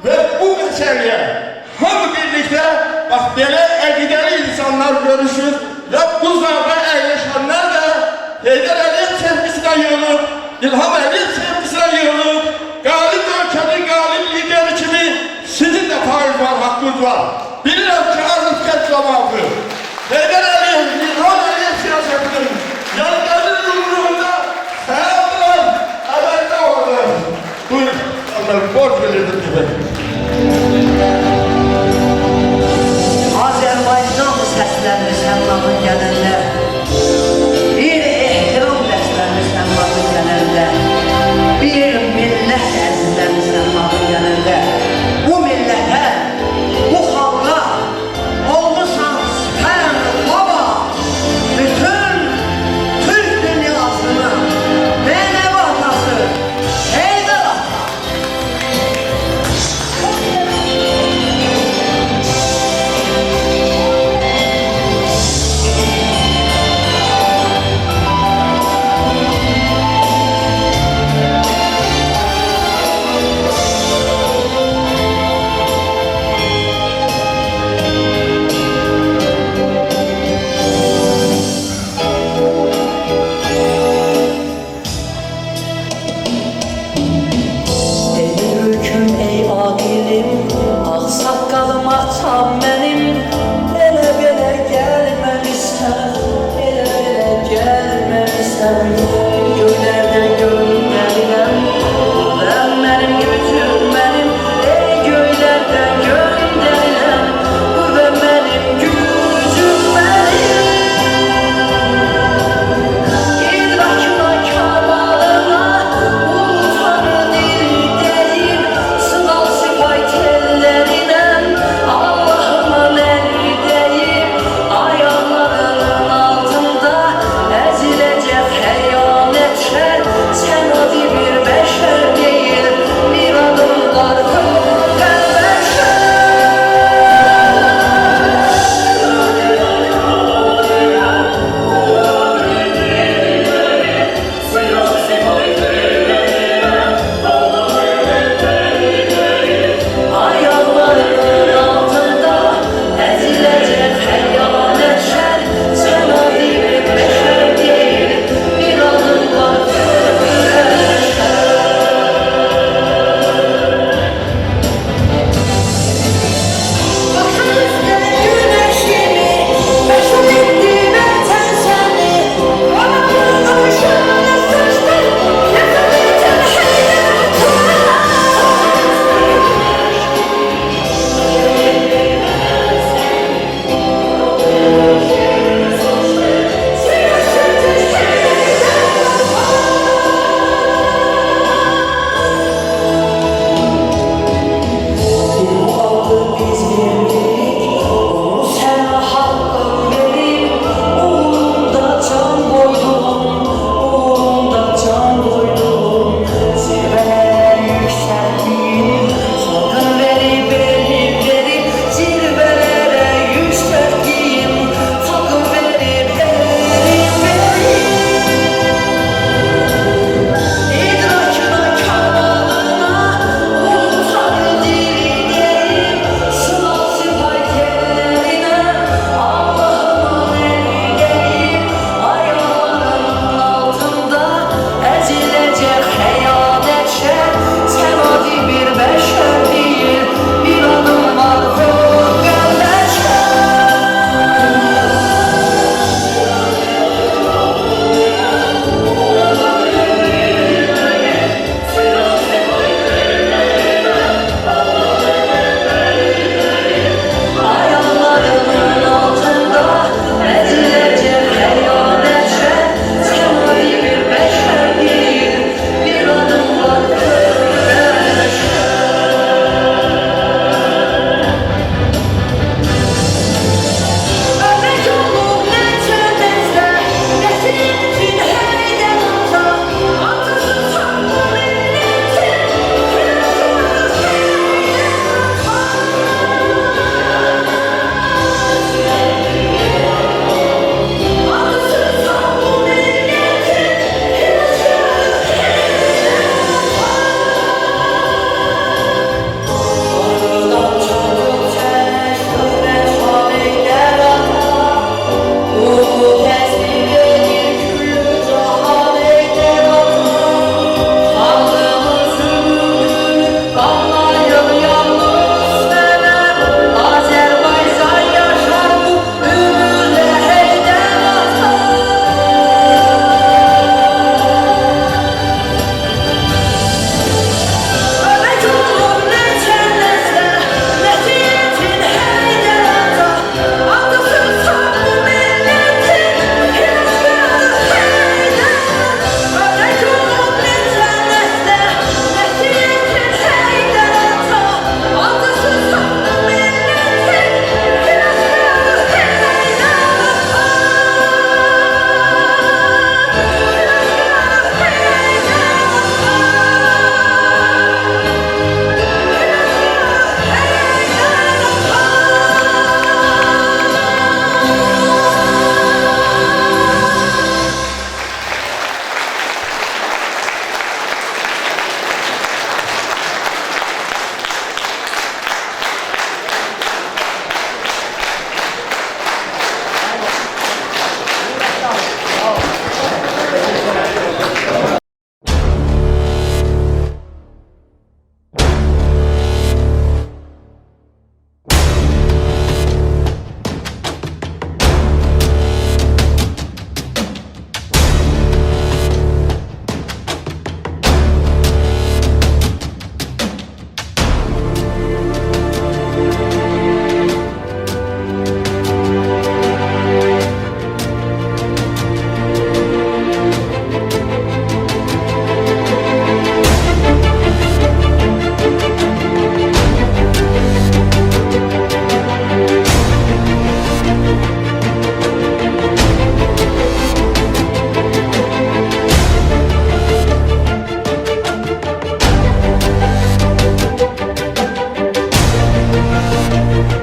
və bu məsələyə hamı birlikdə, bax, belə əqidəli insanlar görüşür və bu zava əyləşənlər də Heydər Əliyev sevgisinə yığılıb, İlham Əliyev sevgisinə yığılıb, qalib ölkənin qalib lideri kimi sizin də payız var, haqqınız var. Bilirəm ki, arız kəç zamanı Heydər Əliyev, İlham Əliyev siyasətinin yanlarının yumruğunda həyatlar əvvəldə oldu. Buyur, onları borç verirdim gibi. Azərbaycan səslərimiz həllamın gələnlər